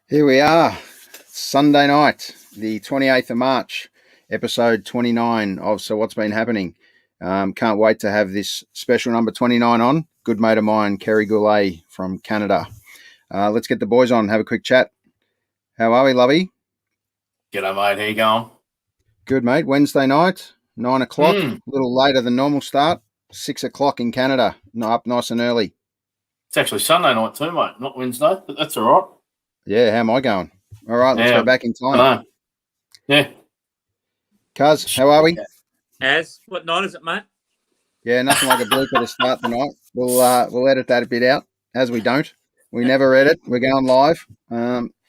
Here we are, Sunday night, the 28th of March, episode 29 of So What's Been Happening. Can't wait to have this special number 29 on. Good mate of mine, Kerry Goulet from Canada. Let's get the boys on, have a quick chat. How are we, lovey? G'day, mate. How you going? Good, mate. Wednesday night, 9 o'clock, a little later than normal start, 6 o'clock in Canada, up nice and early. It's actually Sunday night too, mate, not Wednesday, but that's all right. Yeah, how am I going? All right, let's go back in time. Yeah. Cuz, how are we? What night is it, mate? Yeah, nothing like a blooper to start the night. We'll edit that a bit out, as we don't. We never edit. We're going live.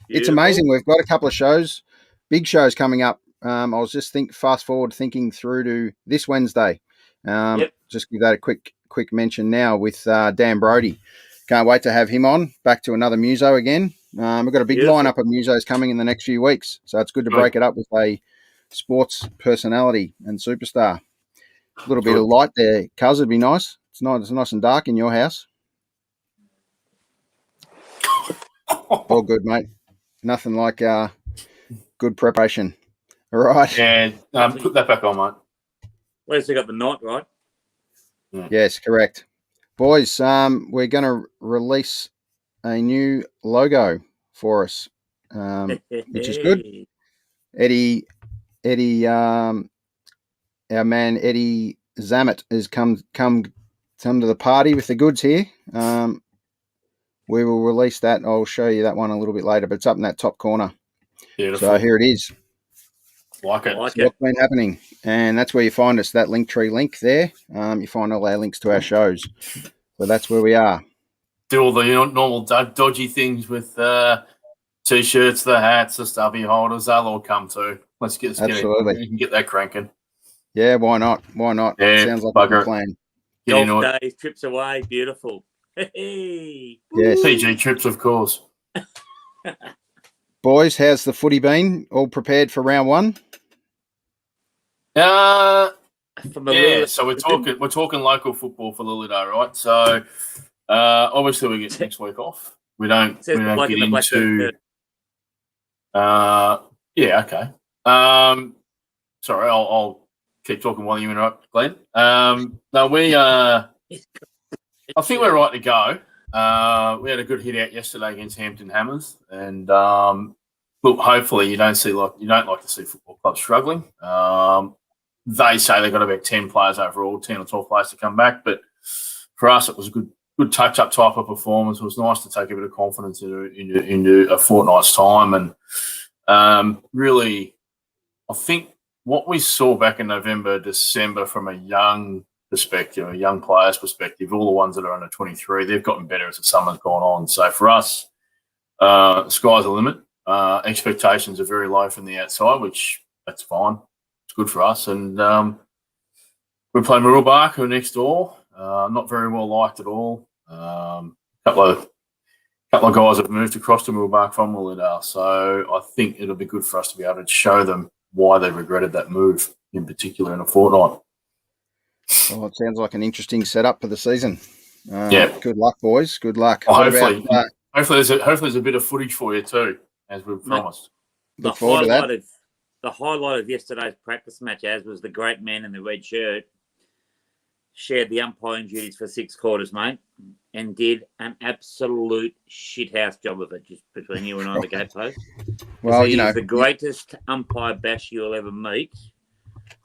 It's amazing. We've got a couple of shows, big shows coming up. I was just thinking through to this Wednesday. Just give that a quick mention now with Dan Brody. Can't wait to have him on. Back to another muso again. We've got a big lineup of musos coming in the next few weeks, so it's good to break it up with a sports personality and superstar. A little bit of light there, cuz, would be nice. It's nice and dark in your house. All good, mate. Nothing like good preparation. All right. Yeah, put that back on, mate. At least they got the night right. Yeah. Yes, correct. Boys, we're going to release a new logo for us, which is good. Eddie, our man Eddie Zammit has come to the party with the goods here. We will release that. I'll show you that one a little bit later, but it's up in that top corner. Beautiful. So here it is. Like it. What's been happening? And that's where you find us, that Linktree link there. You find all our links to our shows. So that's where we are. Do all the normal dodgy things with T-shirts, the hats, the stubby holders. They'll all come too. Let's get Absolutely. You can get that cranking. Yeah, why not? Yeah, sounds like a good plan. Golf days, trips away, beautiful. Hey. Yes. PG trips, of course. Boys, how's the footy been? All prepared for round one? So we're talking local football for Lily Day, right? So obviously we get next week off. We don't get into. Okay. Sorry, I'll keep talking while you interrupt, Glenn. No, we. I think we're right to go. We had a good hit out yesterday against Hampton Hammers, and look, hopefully you don't like to see football clubs struggling. They say they've got about 10 players overall, 10 or 12 players to come back, but for us it was a good touch-up type of performance. It was nice to take a bit of confidence into a fortnight's time, and really, I think what we saw back in November, December from a young perspective, a young player's perspective, all the ones that are under 23, they've gotten better as the summer's gone on. So for us, sky's the limit. Expectations are very low from the outside, which that's fine. It's good for us. And we play Mooroolbark, who are next door. Not very well liked at all. Couple of guys have moved across to Mooroolbark from Willowdale. So I think it'll be good for us to be able to show them why they regretted that move, in particular in a fortnight. Well, it sounds like an interesting setup for the season. Good luck, boys. Good luck. Well, hopefully there's a bit of footage for you too, as we've promised. Look forward to that. The highlight of yesterday's practice match, as was the great man in the red shirt, shared the umpiring duties for 6 quarters, mate, and did an absolute shithouse job of it, just between you and I, the gatepost. Well, he's the greatest umpire bash you'll ever meet.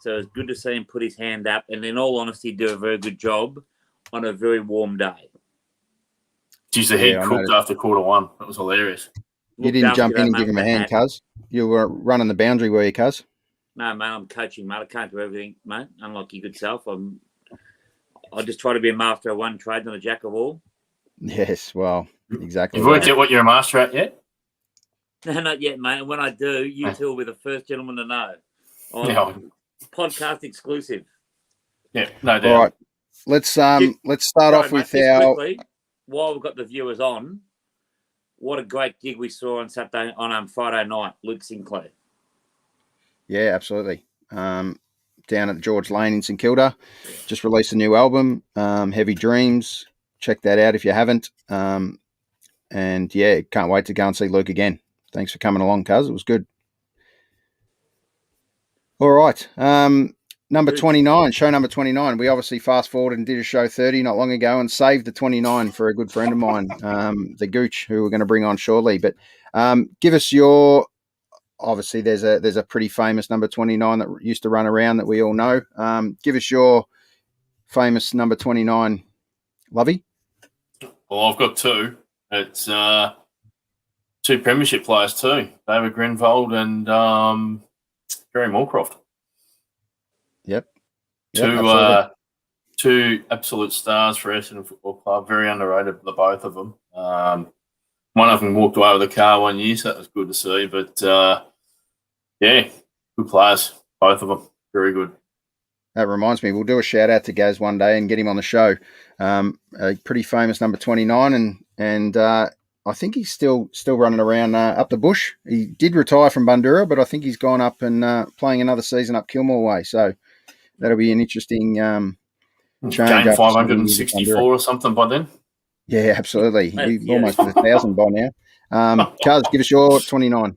So it's good to see him put his hand up and, in all honesty, do a very good job on a very warm day. Geez, the head cooked after quarter one. That was hilarious. You didn't jump in and give him a hand, cuz. You were running the boundary, were you, cuz? No, mate, I'm coaching, mate. I can't do everything, mate, unlike your good self. I just try to be a master of one trade, not a jack of all. Yes, well, exactly. You've worked out what you're a master at yet? No, not yet, mate. And when I do, you two will be the first gentleman to know. Podcast exclusive. Yeah, no doubt. All right, let's start off with our. Quickly, while we've got the viewers on, what a great gig we saw on Friday night, Luke Sinclair. Yeah, absolutely. Down at George Lane in St Kilda, just released a new album, Heavy Dreams. Check that out if you haven't. And yeah, can't wait to go and see Luke again. thanks for coming along, cuz. It was good. All right. Number 29, show number 29. We obviously fast forwarded and did a show 30 not long ago and saved the 29 for a good friend of mine, the Gouche, who we're going to bring on shortly. But give us your, obviously there's a pretty famous number 29 that used to run around that we all know. Give us your famous number 29, Lovey. Well, I've got two. It's two premiership players too, David Grenvold and Gary Moorcroft. Yep. Two absolute stars for Essendon Football Club. Very underrated, the both of them. One of them walked away with a car one year, so that was good to see. But yeah, good players, both of them. Very good. That reminds me, we'll do a shout out to Gaz one day and get him on the show. A pretty famous number 29, and I think he's still running around up the bush. He did retire from Bundoora, but I think he's gone up and playing another season up Kilmore way. So that'll be an interesting change. Game 564 or something by then. Yeah, absolutely. We've almost at 1,000 by now. Cuz, give us your 29.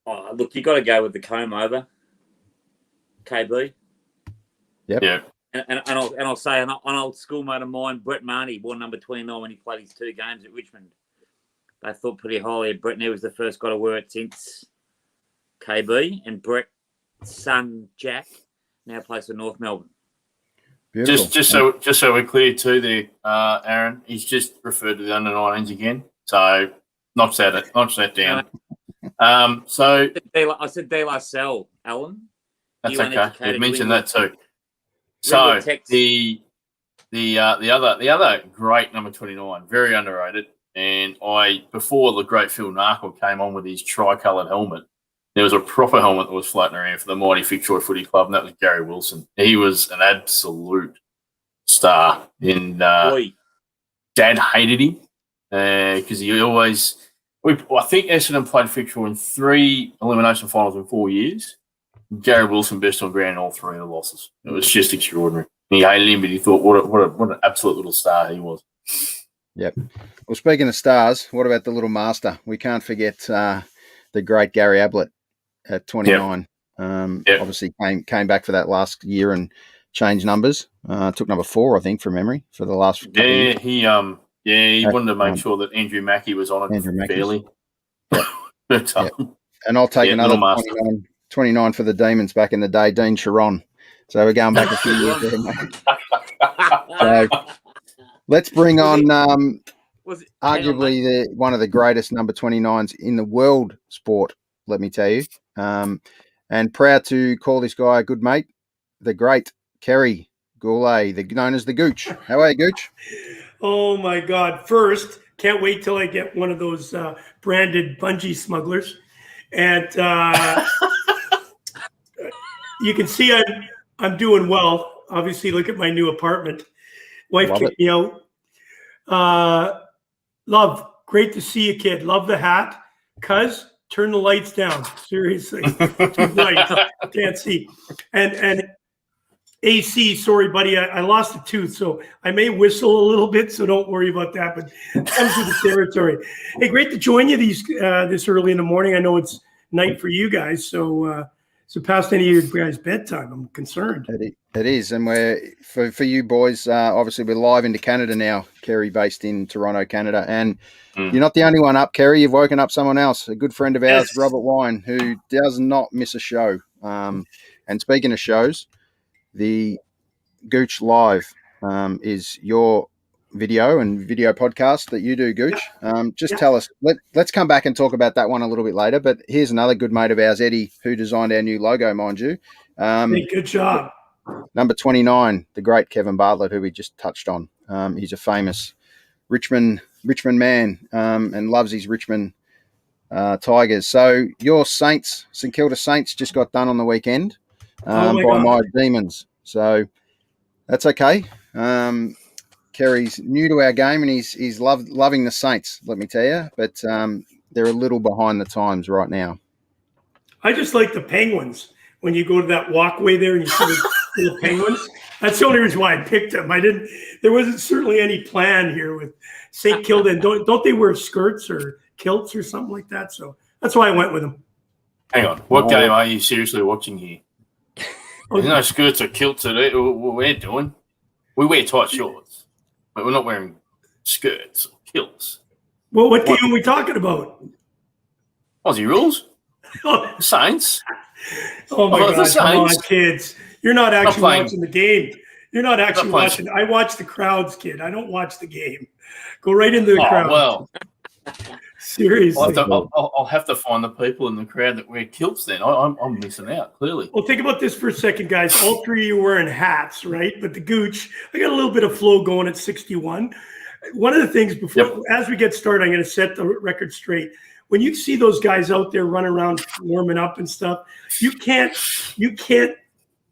Oh, look, you got to go with the comb over, KB. Yep. Yeah. And I'll say an old schoolmate of mine, Brett Marnie, wore number 29 when he played his 2 games at Richmond. They thought pretty highly of Brett, and he was the first guy to wear it since KB. And Brett's son Jack now plays for North Melbourne. Beautiful. Just so we're clear too, there, Aaron, he's just referred to the under-19s again, so notch that down. So I said De La Salle, Alan. That's okay. You mentioned that too. So the other great number 29, very underrated, and before the great Phil Narkle came on with his tri-coloured helmet, there was a proper helmet that was floating around for the mighty Fitzroy Footy Club, and that was Gary Wilson. He was an absolute star, and Dad hated him because he always. I think Essendon played Fitzroy in 3 elimination finals in 4 years. Gary Wilson best on ground in all 3 of the losses. It was just extraordinary. He hated him, but he thought what an absolute little star he was. Yep. Well, speaking of stars, what about the little master? We can't forget the great Gary Ablett at 29. Yep. Obviously came back for that last year and changed numbers. Took number 4, I think, from memory for the last couple of years. He wanted to make sure that Andrew Mackey was on it fairly. Yep. But, yep. And I'll take another 29 for the Demons back in the day, Dean Sharon. So we're going back a few years there, mate. So let's bring on arguably one of the greatest number 29s in the world sport, let me tell you. And proud to call this guy a good mate, the great Kerry Goulet, known as the Gouche. How are you, Gouche? Oh, my God. First, can't wait till I get one of those branded bungee smugglers. And you can see I'm doing well. Obviously, look at my new apartment. Wife kicked me out. Love, great to see you, kid. Love the hat. Cuz, turn the lights down. Seriously. Too bright. Can't see. And AC, sorry, buddy, I lost a tooth, so I may whistle a little bit, so don't worry about that, but it comes with the territory. Hey, great to join you this early in the morning. I know it's night for you guys, so past any of your guys' bedtime, I'm concerned. It is, and we're for you boys, obviously we're live into Canada now, Kerry, based in Toronto, Canada, and you're not the only one up, Kerry. You've woken up someone else, a good friend of ours, yes. Robert Wine, who does not miss a show. And speaking of shows, the Gouche Live is your video podcast that you do, Gouche. Tell us, let's come back and talk about that one a little bit later, but here's another good mate of ours, Eddie, who designed our new logo, mind you. Good job. Number 29, the great Kevin Bartlett, who we just touched on. He's a famous Richmond man and loves his Richmond Tigers. So your Saints, St Kilda Saints, just got done on the weekend by my Demons. So that's okay. Kerry's new to our game and he's loving the Saints, let me tell you. But they're a little behind the times right now. I just like the Penguins. When you go to that walkway there and you see the Penguins, that's the only reason why I picked them. There wasn't certainly any plan here with St. Kilda. And don't they wear skirts or kilts or something like that? So That's why I went with him. Hang on. What game are you seriously watching here? There's no skirts or kilts that we're doing. We wear tight shorts, but we're not wearing skirts or kilts. Well, what game are we talking about? Aussie rules. Saints. Oh my God! Come on, kids. You're not actually playing. watching the game. You're not actually watching. I watch the crowds, kid. I don't watch the game. Go right into the crowd. Well, seriously. I'll have to find the people in the crowd that wear kilts then. I'm missing out, clearly. Well, think about this for a second, guys. All three of you wearing hats, right? But the Gouche, I got a little bit of flow going at 61. One of the things before, as we get started, I'm going to set the record straight. When you see those guys out there running around warming up and stuff, you can't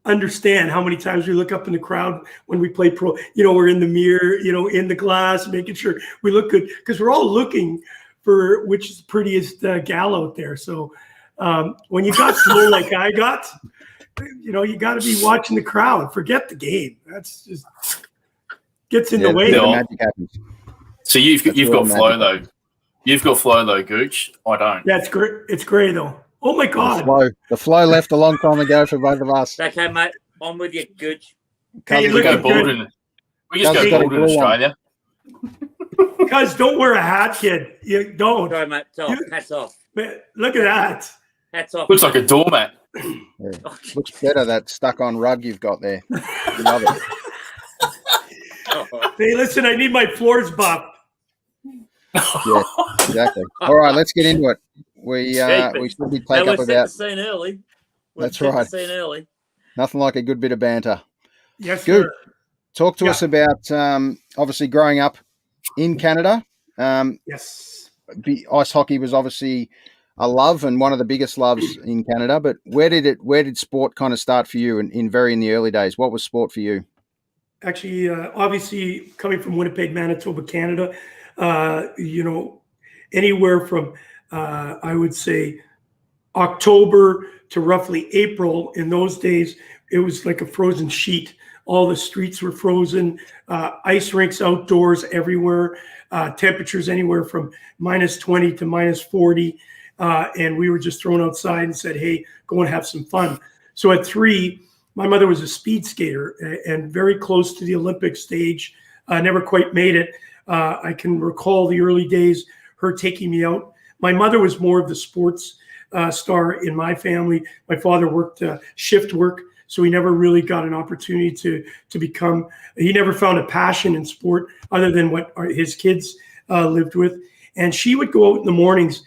understand how many times we look up in the crowd when we play pro. We're in the mirror, in the glass, making sure we look good because we're all looking for which is the prettiest gal out there. So when you got slow like I got, you got to be watching the crowd. Forget the game. That's just gets in the way. The magic happens. So you've got flow though. You've got flow though, Gooch. I don't. Yeah, it's great. It's great though. Oh my God. The flow left a long time ago for both of us. Okay, mate. I'm with you, Gooch. Hey, We go bald in Australia. Guys, don't wear a hat, kid. You don't. Sorry, mate. Hats off. Man, look at that. Hats off. Looks like a doormat. Yeah. Looks better, that stuck-on rug you've got there. Love it. Hey, listen, I need my floors buffed. Yeah, exactly. All right, let's get into it. We should be take up about. Scene early. That's right. Scene early. Nothing like a good bit of banter. Yes, good. Sir. Talk to us about obviously growing up in Canada. Yes. Ice hockey was obviously a love and one of the biggest loves in Canada. But where did sport kind of start for you in the early days? What was sport for you? Actually, obviously coming from Winnipeg, Manitoba, Canada, anywhere from I would say October to roughly April. In those days, it was like a frozen sheet. All the streets were frozen, ice rinks outdoors everywhere, temperatures anywhere from -20 to -40. And we were just thrown outside and said, hey, go and have some fun. So at 3, my mother was a speed skater and very close to the Olympic stage. Never quite made it. I can recall the early days, her taking me out. My mother was more of the sports star in my family. My father worked shift work, so he never really got an opportunity to become. He never found a passion in sport other than what his kids lived with. And she would go out in the mornings,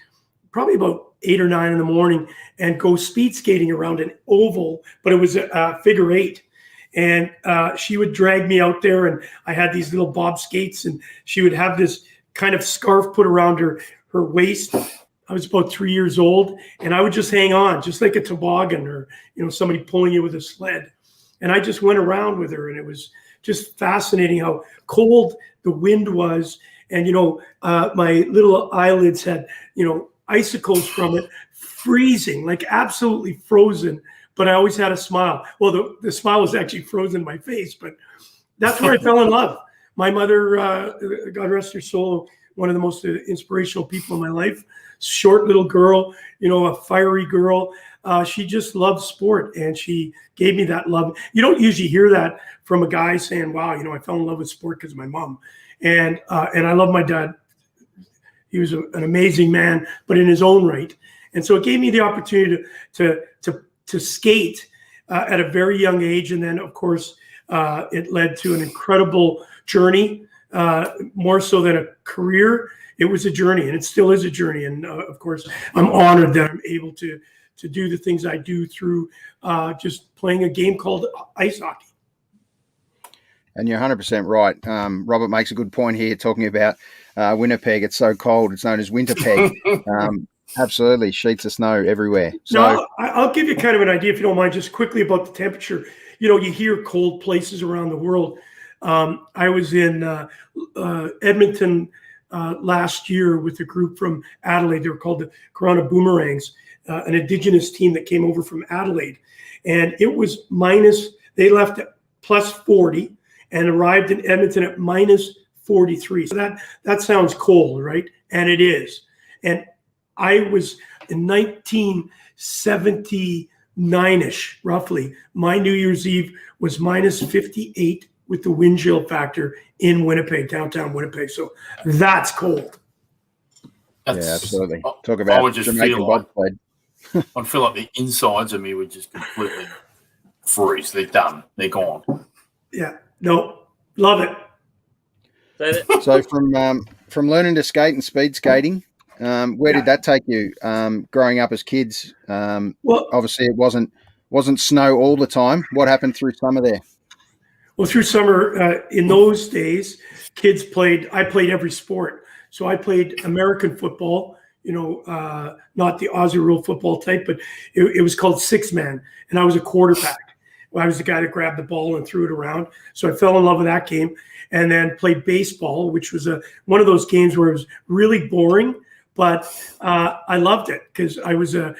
probably about 8 or 9 in the morning, and go speed skating around an oval, but it was a figure 8. And she would drag me out there, and I had these little bob skates, and she would have this kind of scarf put around her waist. I was about 3 years old, and I would just hang on, just like a toboggan or somebody pulling you with a sled. And I just went around with her, and it was just fascinating how cold the wind was. And my little eyelids had icicles from it, freezing, like absolutely frozen. But I always had a smile. Well, the smile was actually frozen in my face, but that's where I fell in love. My mother, God rest her soul, one of the most inspirational people in my life, short little girl, a fiery girl. She just loved sport, and she gave me that love. You don't usually hear that from a guy saying, wow, I fell in love with sport because of my mom. And I love my dad. He was an amazing man, but in his own right. And so it gave me the opportunity to skate at a very young age. And then, of course, it led to an incredible journey, more so than a career. It was a journey, and it still is a journey. And, of course, I'm honored that I'm able to do the things I do through just playing a game called ice hockey. And you're 100% right. Robert makes a good point here talking about Winnipeg. It's so cold. It's known as Winterpeg. Absolutely. Sheets of snow everywhere. So now, I'll give you kind of an idea, if you don't mind, just quickly about the temperature. You hear cold places around the world. I was in Edmonton last year with a group from Adelaide. They were called the Corona Boomerangs, an Indigenous team that came over from Adelaide. And it was they left at +40 and arrived in Edmonton at -43. So that sounds cold, right? And it is. And I was in 1979-ish, roughly, my New Year's Eve was minus 58 with the wind chill factor in Winnipeg, downtown Winnipeg. So that's cold. Yeah, absolutely. Talk I about would just Jamaican feel like bobsled. I'd feel like the insides of me would just completely freeze. They're done. They're gone. Yeah, no, love it. So from learning to skate and speed skating, where did that take you? Growing up as kids, Well, obviously it wasn't snow all the time. What happened through summer there? Well, through summer, in those days, kids I played every sport. So I played American football, not the Aussie rule football type, but it was called six-man, and I was a quarterback. I was the guy that grabbed the ball and threw it around. So I fell in love with that game, and then played baseball, which was one of those games where it was really boring, but I loved it because I was a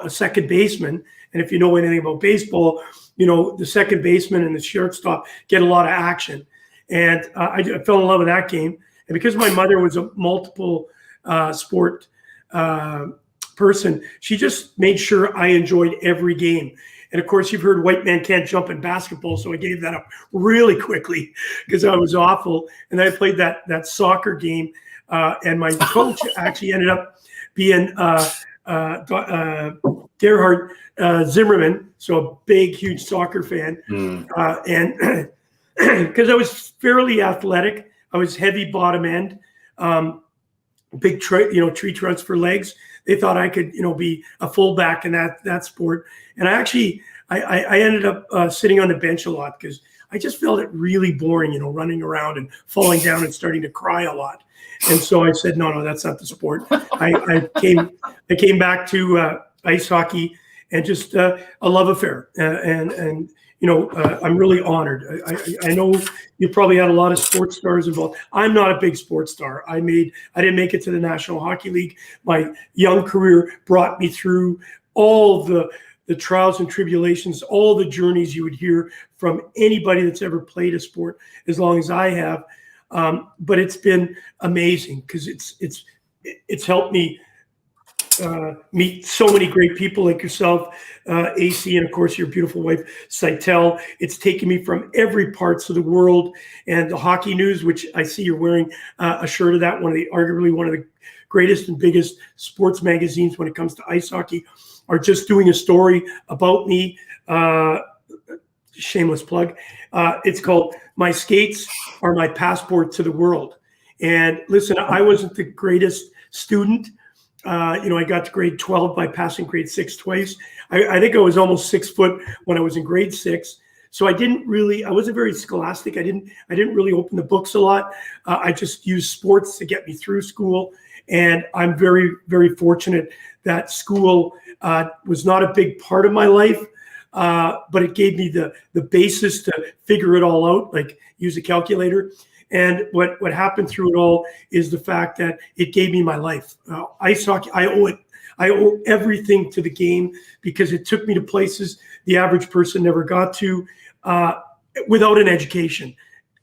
second baseman. And if you know anything about baseball, the second baseman and the shortstop get a lot of action. And I fell in love with that game. And because my mother was a multiple sport person, she just made sure I enjoyed every game. And of course, you've heard white man can't jump in basketball, so I gave that up really quickly because I was awful. And then I played that soccer game, and my coach actually ended up being Gerhard Zimmerman, so a big, huge soccer fan. And because I was fairly athletic, I was heavy bottom end, big tree trunks for legs. They thought I could, be a fullback in that sport. And I ended up sitting on the bench a lot because I just felt it really boring, running around and falling down and starting to cry a lot. And so I said, no, that's not the sport. I came back to ice hockey and just a love affair. And I'm really honored. I know you probably had a lot of sports stars involved. I'm not a big sports star. I didn't make it to the National Hockey League. My young career brought me through all the trials and tribulations, all the journeys you would hear from anybody that's ever played a sport as long as I have. But it's been amazing because it's helped me meet so many great people like yourself, AC, and of course your beautiful wife, Saitel. It's taken me from every parts of the world, and the Hockey News, which I see you're wearing a shirt of that, arguably one of the greatest and biggest sports magazines when it comes to ice hockey, are just doing a story about me. Shameless plug. It's called "My Skates Are My Passport to the World." And listen, I wasn't the greatest student. I got to grade 12 by passing grade 6 twice. I think I was almost 6 foot when I was in grade 6. So I wasn't very scholastic. I didn't really open the books a lot. I just used sports to get me through school. And I'm very, very fortunate that school was not a big part of my life, but it gave me the basis to figure it all out, like use a calculator. And what happened through it all is the fact that it gave me my life. Ice hockey, I owe everything to the game because it took me to places the average person never got to without an education.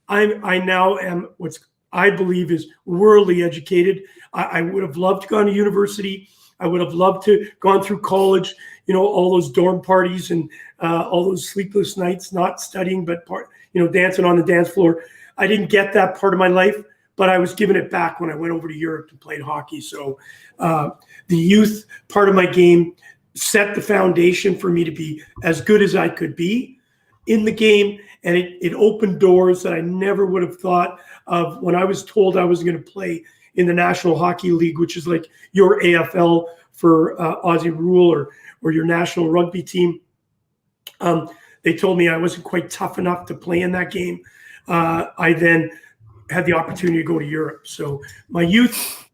I now am what I believe is worldly educated. I would have loved to go to university. I would have loved to gone through college, all those dorm parties and all those sleepless nights, not studying, but dancing on the dance floor. I didn't get that part of my life, but I was given it back when I went over to Europe and played hockey. So the youth part of my game set the foundation for me to be as good as I could be in the game. And it opened doors that I never would have thought of when I was told I was going to play in the National Hockey League, which is like your AFL for Aussie rule or your national rugby team. They told me I wasn't quite tough enough to play in that game. I then had the opportunity to go to Europe. So my youth,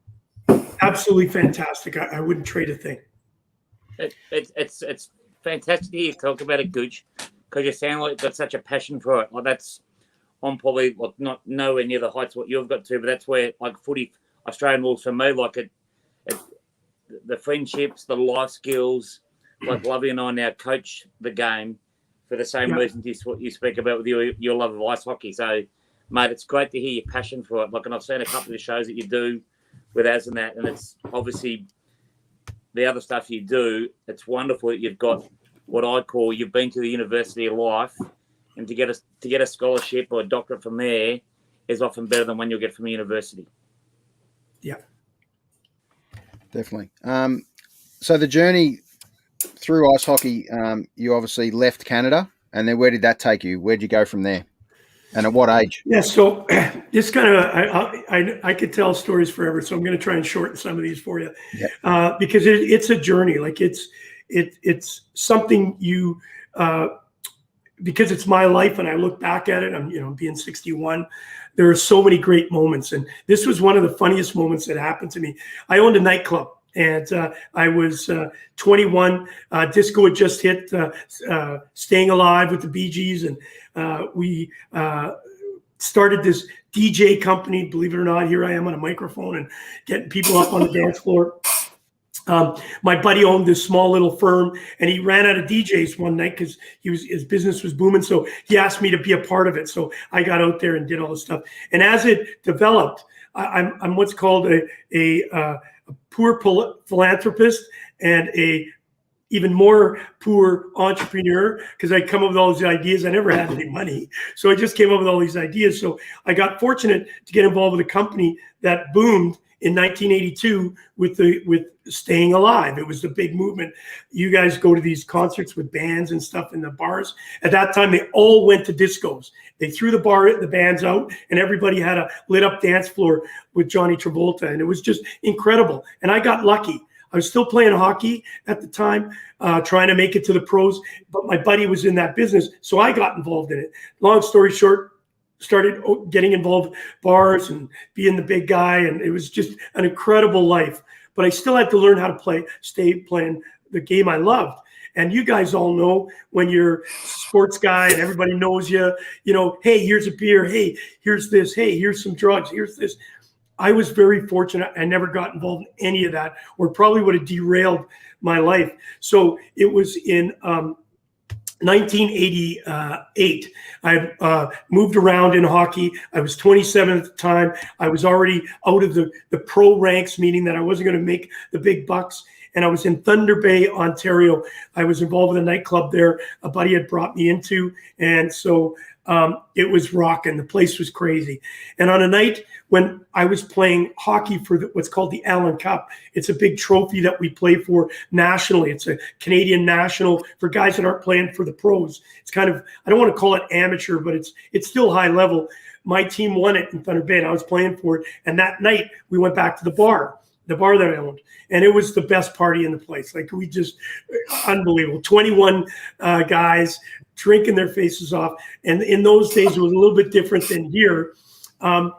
absolutely fantastic. I wouldn't trade a thing. It's fantastic to hear you talk about it, Gouche, because you sound like you've got such a passion for it. Like I'm probably not nowhere near the heights what you've got to, but that's where footy, Australian rules for me, the friendships, the life skills, like Lovey and I now coach the game for the same reasons you speak about with your love of ice hockey. So, mate, it's great to hear your passion for it. And I've seen a couple of shows that you do with Az and that, and it's obviously the other stuff you do, it's wonderful that you've got what I call, you've been to the University of Life, and to get a scholarship or a doctorate from there is often better than one you'll get from a university. Yeah, definitely. So the journey through ice hockey, you obviously left Canada, and then where did that take you? Where'd you go from there, and at what age? Yeah, so this kind of, I could tell stories forever, so I'm going to try and shorten some of these for you, because it's a journey. Like it's something you, because it's my life, and I look back at it. I'm being 61. There are so many great moments, and this was one of the funniest moments that happened to me. I owned a nightclub, and I was 21. Disco had just hit, Staying Alive with the Bee Gees, and we started this DJ company. Believe it or not, here I am on a microphone and getting people up on the dance floor. My buddy owned this small little firm, and he ran out of DJs one night because his business was booming. So he asked me to be a part of it. So I got out there and did all this stuff. And as it developed, I'm what's called a poor philanthropist and a even more poor entrepreneur, because I come up with all these ideas. I never had any money, so I just came up with all these ideas. So I got fortunate to get involved with a company that boomed in 1982 with Staying Alive. It was the big movement. You guys go to these concerts with bands and stuff in the bars. At that time, they all went to discos. They threw the bands out, and everybody had a lit up dance floor with Johnny Travolta, and it was just incredible. And I got lucky. I was still playing hockey at the time, trying to make it to the pros, but my buddy was in that business, so I got involved in it. Long story short, started getting involved in bars and being the big guy, and it was just an incredible life. But I still had to learn how to stay playing the game I loved. And you guys all know, when you're a sports guy and everybody knows you, hey, here's a beer, hey, here's this, hey, here's some drugs, here's this. I was very fortunate. I never got involved in any of that, or probably would have derailed my life. So it was in 1988. I moved around in hockey. I was 27 at the time. I was already out of the pro ranks, meaning that I wasn't going to make the big bucks. And I was in Thunder Bay, Ontario. I was involved with a nightclub there a buddy had brought me into. And so it was rocking. The place was crazy. And on a night when I was playing hockey for what's called the Allen Cup, it's a big trophy that we play for nationally. It's a Canadian national for guys that aren't playing for the pros. It's kind of, I don't want to call it amateur, but it's still high level. My team won it in Thunder Bay, and I was playing for it. And that night we went back to the bar that I owned. And it was the best party in the place. Like, we just, unbelievable. 21 guys drinking their faces off. And in those days, it was a little bit different than here. A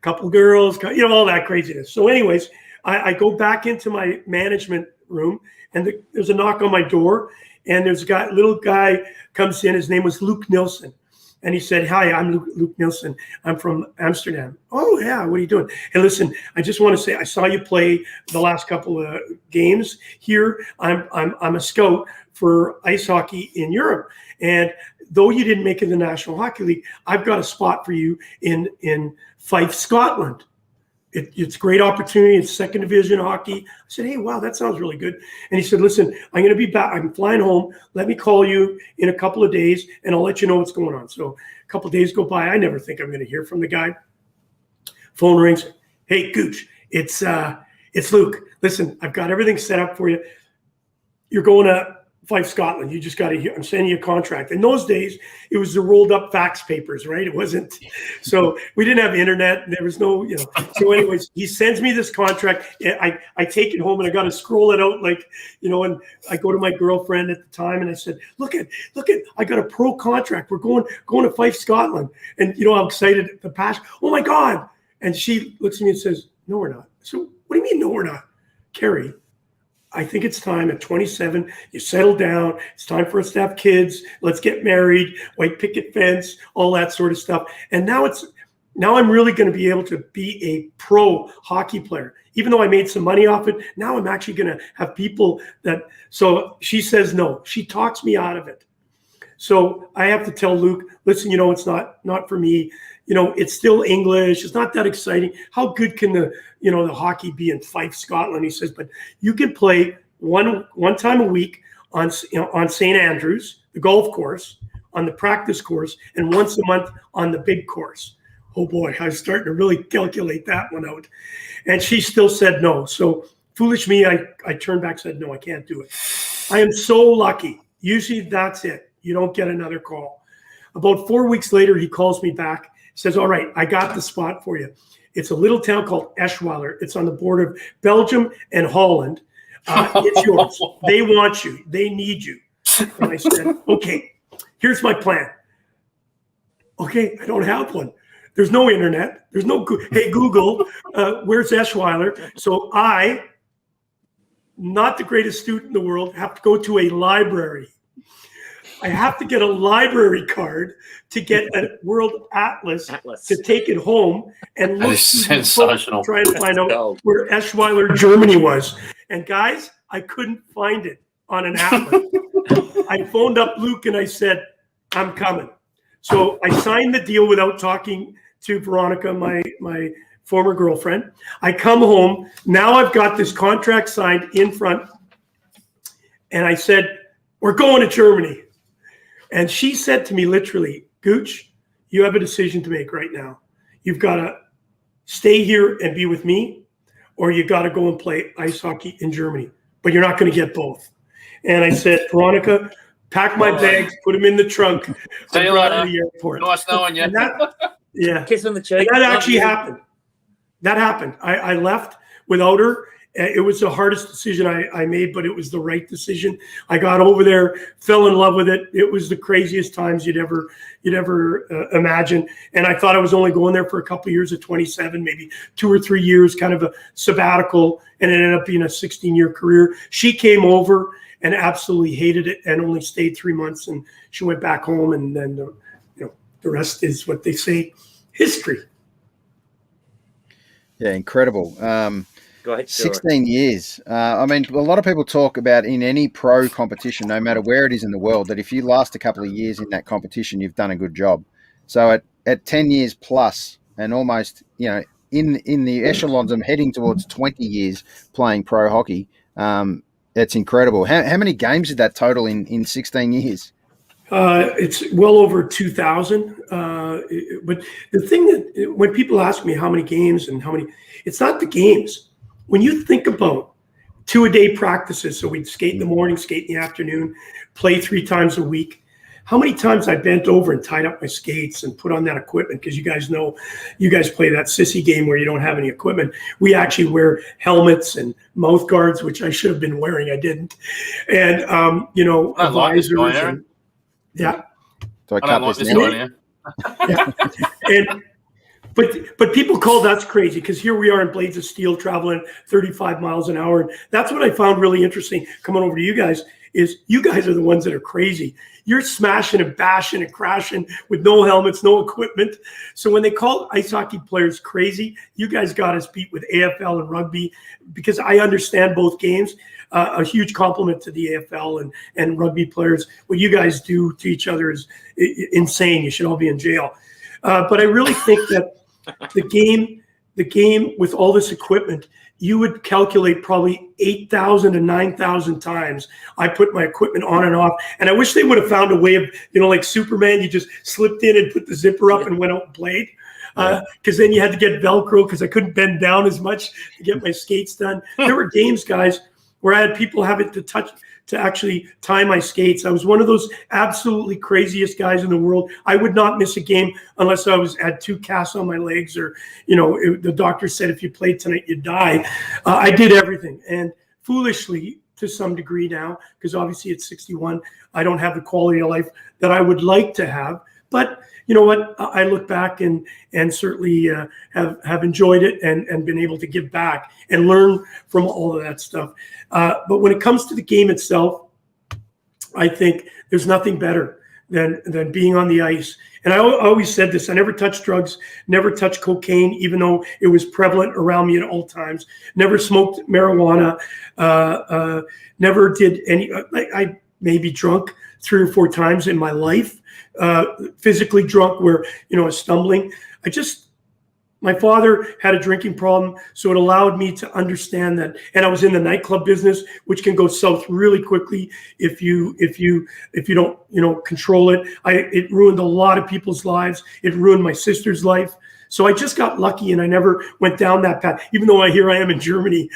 couple girls, all that craziness. So anyways, I go back into my management room, and there's a knock on my door, and there's a little guy comes in. His name was Luke Nilsson. And he said, "Hi, I'm Luke Nilsson. I'm from Amsterdam." "Oh, yeah, what are you doing?" "And listen, I just want to say, I saw you play the last couple of games here. I'm a scout for ice hockey in Europe. And though you didn't make it in the National Hockey League, I've got a spot for you in Fife, Scotland. It's a great opportunity. It's second division hockey." I said, "Hey, wow, that sounds really good." And he said, "Listen, I'm going to be back. I'm flying home. Let me call you in a couple of days, and I'll let you know what's going on." So a couple of days go by. I never think I'm going to hear from the guy. Phone rings. "Hey, Gouche, it's Luke. Listen, I've got everything set up for you. You're going to Fife, Scotland. You just got to hear. I'm sending you a contract." In those days, it was the rolled up fax papers, right? It wasn't. So we didn't have internet. There was no, So anyways, he sends me this contract. I take it home, and I got to scroll it out, and I go to my girlfriend at the time, and I said, look at, I got a pro contract. We're going to Fife, Scotland. And I'm excited, the passion. "Oh my God." And she looks at me and says, "No, we're not." So what do you mean, no, we're not? "Kerry, I think it's time at 27, you settle down. It's time for us to have kids. Let's get married, white picket fence, all that sort of stuff. And now I'm really going to be able to be a pro hockey player. Even though I made some money off it, now I'm actually going to have people that," so she says no. She talks me out of it. So I have to tell Luke, "Listen, it's not for me. it's still English. It's not that exciting. How good can the hockey be in Fife, Scotland? He says, but you can play one time a week on St. Andrews, the golf course, on the practice course, and once a month on the big course. Oh boy, I was starting to really calculate that one out. And she still said no. So foolish me, I turned back, said, no, I can't do it. I am so lucky. Usually that's it. You don't get another call. About 4 weeks later, he calls me back, says, all right, I got the spot for you. It's a little town called Eschweiler. It's on the border of Belgium and Holland. It's yours. They want you. They need you. And I said, okay, here's my plan. Okay, I don't have one. There's no internet. There's no, hey, Google, where's Eschweiler? So I, not the greatest student in the world, have to go to a library. I have to get a library card to get a world atlas to take it home and look sensational. Trying to find out where Eschweiler, Germany was. And guys, I couldn't find it on an atlas. I phoned up Luke and I said, I'm coming. So I signed the deal without talking to Veronica, my former girlfriend. I come home. Now I've got this contract signed in front. And I said, we're going to Germany. And she said to me literally, Gouche, you have a decision to make right now. You've got to stay here and be with me, or you got to go and play ice hockey in Germany. But you're not going to get both. And I said, Veronica, pack my bags, put them in the trunk. See you later. To the airport. Nice knowing you. Yeah. Kiss on the cheek. That actually happened. That happened. I left without her. It was the hardest decision I made, but it was the right decision. I got over there, fell in love with it. It was the craziest times you'd ever imagine. And I thought I was only going there for a couple of years at 27, maybe 2 or 3 years, kind of a sabbatical, and it ended up being a 16-year career. She came over and absolutely hated it and only stayed 3 months, and she went back home, and then the rest is what they say, history. Yeah, incredible. Go ahead, 16 years. I mean, a lot of people talk about in any pro competition, no matter where it is in the world, that if you last a couple of years in that competition, you've done a good job. So at 10 years plus and almost, in the echelons, I'm heading towards 20 years playing pro hockey. It's incredible. How many games did that total in 16 years? It's well over 2,000. But the thing that when people ask me how many games and how many, it's not the games. When you think about 2-a-day practices, so we'd skate in the morning, skate in the afternoon, play 3 times a week. How many times I bent over and tied up my skates and put on that equipment? Because you guys play that sissy game where you don't have any equipment. We actually wear helmets and mouth guards, which I should have been wearing. I didn't. And, visors. And, yeah. So I don't like this guy here. Yeah. But people call that's crazy because here we are in Blades of Steel traveling 35 miles an hour. And that's what I found really interesting coming over to you guys is you guys are the ones that are crazy. You're smashing and bashing and crashing with no helmets, no equipment. So when they call ice hockey players crazy, you guys got us beat with AFL and rugby because I understand both games. A huge compliment to the AFL and rugby players. What you guys do to each other is insane. You should all be in jail. But I really think that the game with all this equipment, you would calculate probably 8,000 to 9,000 times I put my equipment on and off. And I wish they would have found a way of, like Superman, you just slipped in and put the zipper up and went out and played. Because then you had to get Velcro because I couldn't bend down as much to get my skates done. There were games, guys, where I had people having to actually tie my skates. I was one of those absolutely craziest guys in the world. I would not miss a game unless I had 2 casts on my legs or, the doctor said if you played tonight, you'd die. I did everything. And foolishly, to some degree now, because obviously at 61, I don't have the quality of life that I would like to have. But you know what? I look back and certainly have enjoyed it and been able to give back and learn from all of that stuff. But when it comes to the game itself, I think there's nothing better than being on the ice. And I always said this, I never touched drugs, never touched cocaine, even though it was prevalent around me at all times, never smoked marijuana, never did any, I may be drunk 3 or 4 times in my life, physically drunk where, I was stumbling. my father had a drinking problem, so it allowed me to understand that. And I was in the nightclub business, which can go south really quickly if you don't control it. It ruined a lot of people's lives. It ruined my sister's life. So I just got lucky, and I never went down that path. Even though here I am in Germany,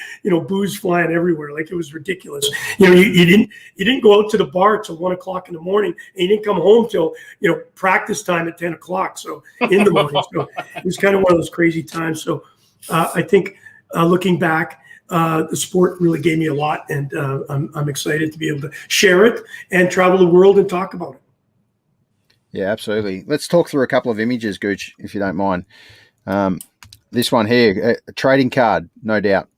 booze flying everywhere, like it was ridiculous. You didn't go out to the bar till 1 o'clock in the morning, and you didn't come home till practice time at 10 o'clock. So in the morning, so it was kind of one of those crazy times. So I think looking back, the sport really gave me a lot, and I'm excited to be able to share it and travel the world and talk about it. Yeah, absolutely. Let's talk through a couple of images, Gouche, if you don't mind. This one here, a trading card, no doubt.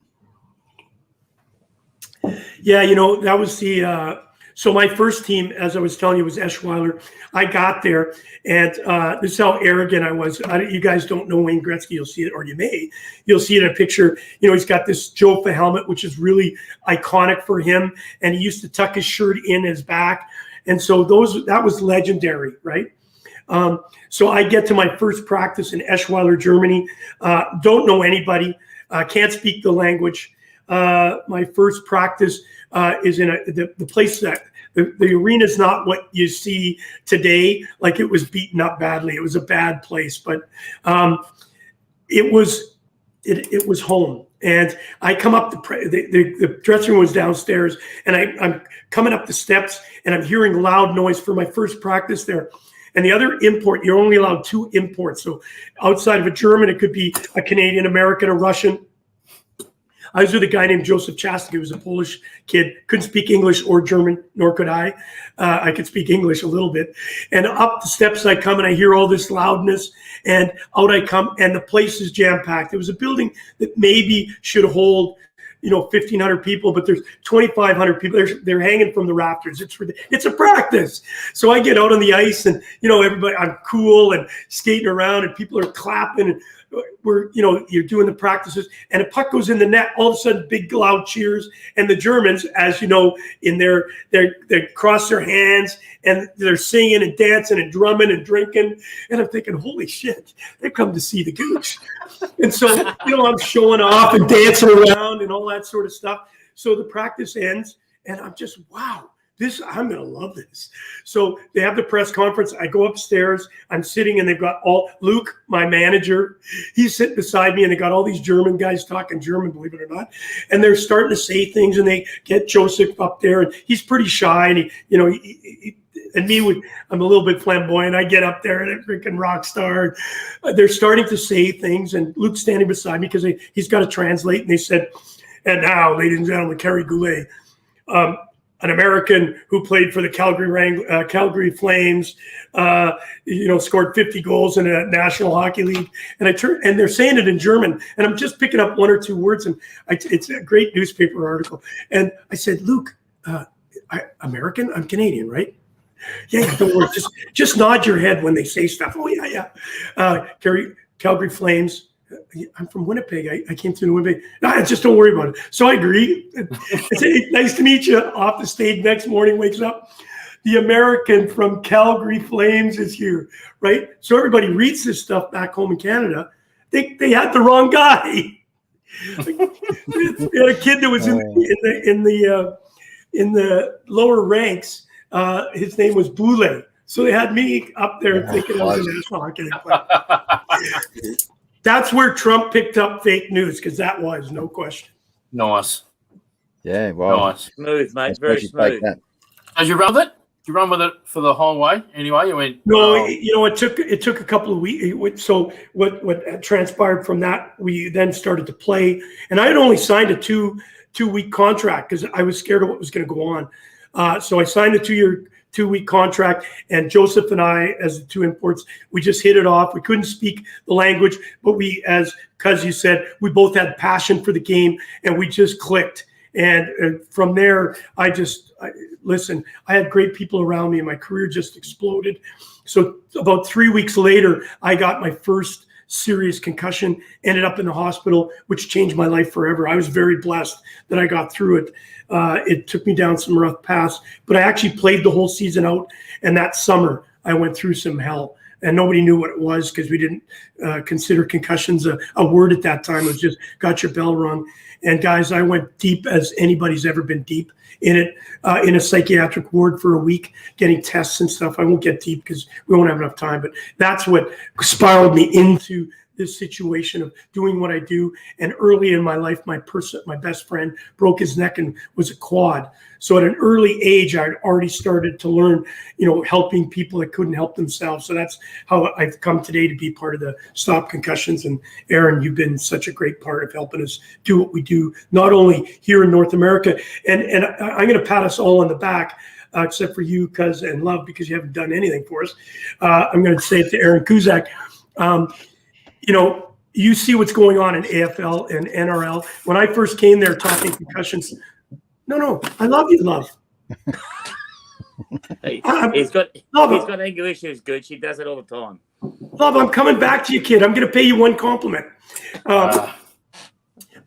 Yeah, that was the so my first team, as I was telling you, was Eschweiler. I got there, and this is how arrogant I was. You guys don't know Wayne Gretzky. You'll see it, or you may. You'll see it in a picture. He's got this Jofa helmet, which is really iconic for him, and he used to tuck his shirt in his back. And so that was legendary, right? So I get to my first practice in Eschweiler, Germany. Don't know anybody. Can't speak the language. My first practice is in the place that the arena is not what you see today. Like, it was beaten up badly. It was a bad place, but it was home. And I come up the dressing room was downstairs, and I'm coming up the steps, and I'm hearing loud noise for my first practice there. And the other import, you're only allowed 2 imports. So outside of a German, it could be a Canadian, American, a Russian. I was with a guy named Joseph Chastik, who was a Polish kid, couldn't speak English or German, nor could I. I could speak English a little bit. And up the steps I come, and I hear all this loudness, and out I come, and the place is jam-packed. It was a building that maybe should hold 1,500 people, but there's 2,500 people. They're hanging from the rafters. It's a practice. So I get out on the ice, and everybody, I'm cool and skating around, and people are clapping, and you're doing the practices, and a puck goes in the net. All of a sudden, big loud cheers, and the Germans, as you know, they cross their hands, and they're singing and dancing and drumming and drinking, and I'm thinking, holy shit, they've come to see the Gouche. And so I'm showing off and dancing around and all that sort of stuff. So the practice ends, and I'm just, wow. I'm going to love this. So they have the press conference. I go upstairs. I'm sitting, and they've got Luke, my manager, he's sitting beside me, and they got all these German guys talking German, believe it or not. And they're starting to say things, and they get Joseph up there, and he's pretty shy. And I'm a little bit flamboyant. I get up there, and a freaking rock star. They're starting to say things, and Luke's standing beside me because he's got to translate. And they said, and now, ladies and gentlemen, Kerry Goulet, an American who played for the Calgary Flames, scored 50 goals in a National Hockey League. And and they're saying it in German, and I'm just picking up 1 or 2 words, and it's a great newspaper article. And I said, Luke, American? I'm Canadian, right? Yeah, don't worry. Just nod your head when they say stuff. Oh, yeah. Calgary Flames. I'm from Winnipeg. I came through Winnipeg. No, just don't worry about it. So I agree. I said, hey, nice to meet you. Off the stage next morning, wakes up. The American from Calgary Flames is here, right? So everybody reads this stuff back home in Canada. They had the wrong guy. We had a kid that was in the lower ranks. His name was Goulet. So they had me up there thinking I was a national hockey player. That's where Trump picked up fake news, because that was no question. Nice. Yeah, well, nice. Smooth, mate. Very smooth. Did you run with it? Did you run with it for the whole way? Anyway, you went. No, it took a couple of weeks. So what transpired from that? We then started to play, and I had only signed a two-week contract because I was scared of what was going to go on. So I signed a 2-week contract, and Joseph and I, as the 2 imports, we just hit it off. We couldn't speak the language, but we, as Cuz you said, we both had passion for the game, and we just clicked. And from there, I had great people around me, and my career just exploded. So about 3 weeks later, I got my first serious concussion, ended up in the hospital, which changed my life forever. I was very blessed that I got through it. It took me down some rough paths, but I actually played the whole season out. And that summer I went through some hell. and nobody knew what it was because we didn't consider concussions a word at that time. It was just got your bell rung. And guys, I went deep as anybody's ever been deep in it, in a psychiatric ward for a week, getting tests and stuff. I won't get deep because we won't have enough time, but that's what spiraled me into this situation of doing what I do. And early in my life, my best friend broke his neck and was a quad. So at an early age, I'd already started to learn, helping people that couldn't help themselves. So that's how I've come today to be part of the Stop Concussions. And Aaron, you've been such a great part of helping us do what we do, not only here in North America. And I'm going to pat us all on the back, except for you, Cuz and Love, because you haven't done anything for us. I'm going to say it to Aaron Kuzak. You see what's going on in AFL and NRL. When I first came there talking concussions, no, I love you, Love. He's got anger issues, Gouche. He does it all the time. Love, I'm coming back to you, kid. I'm going to pay you one compliment. But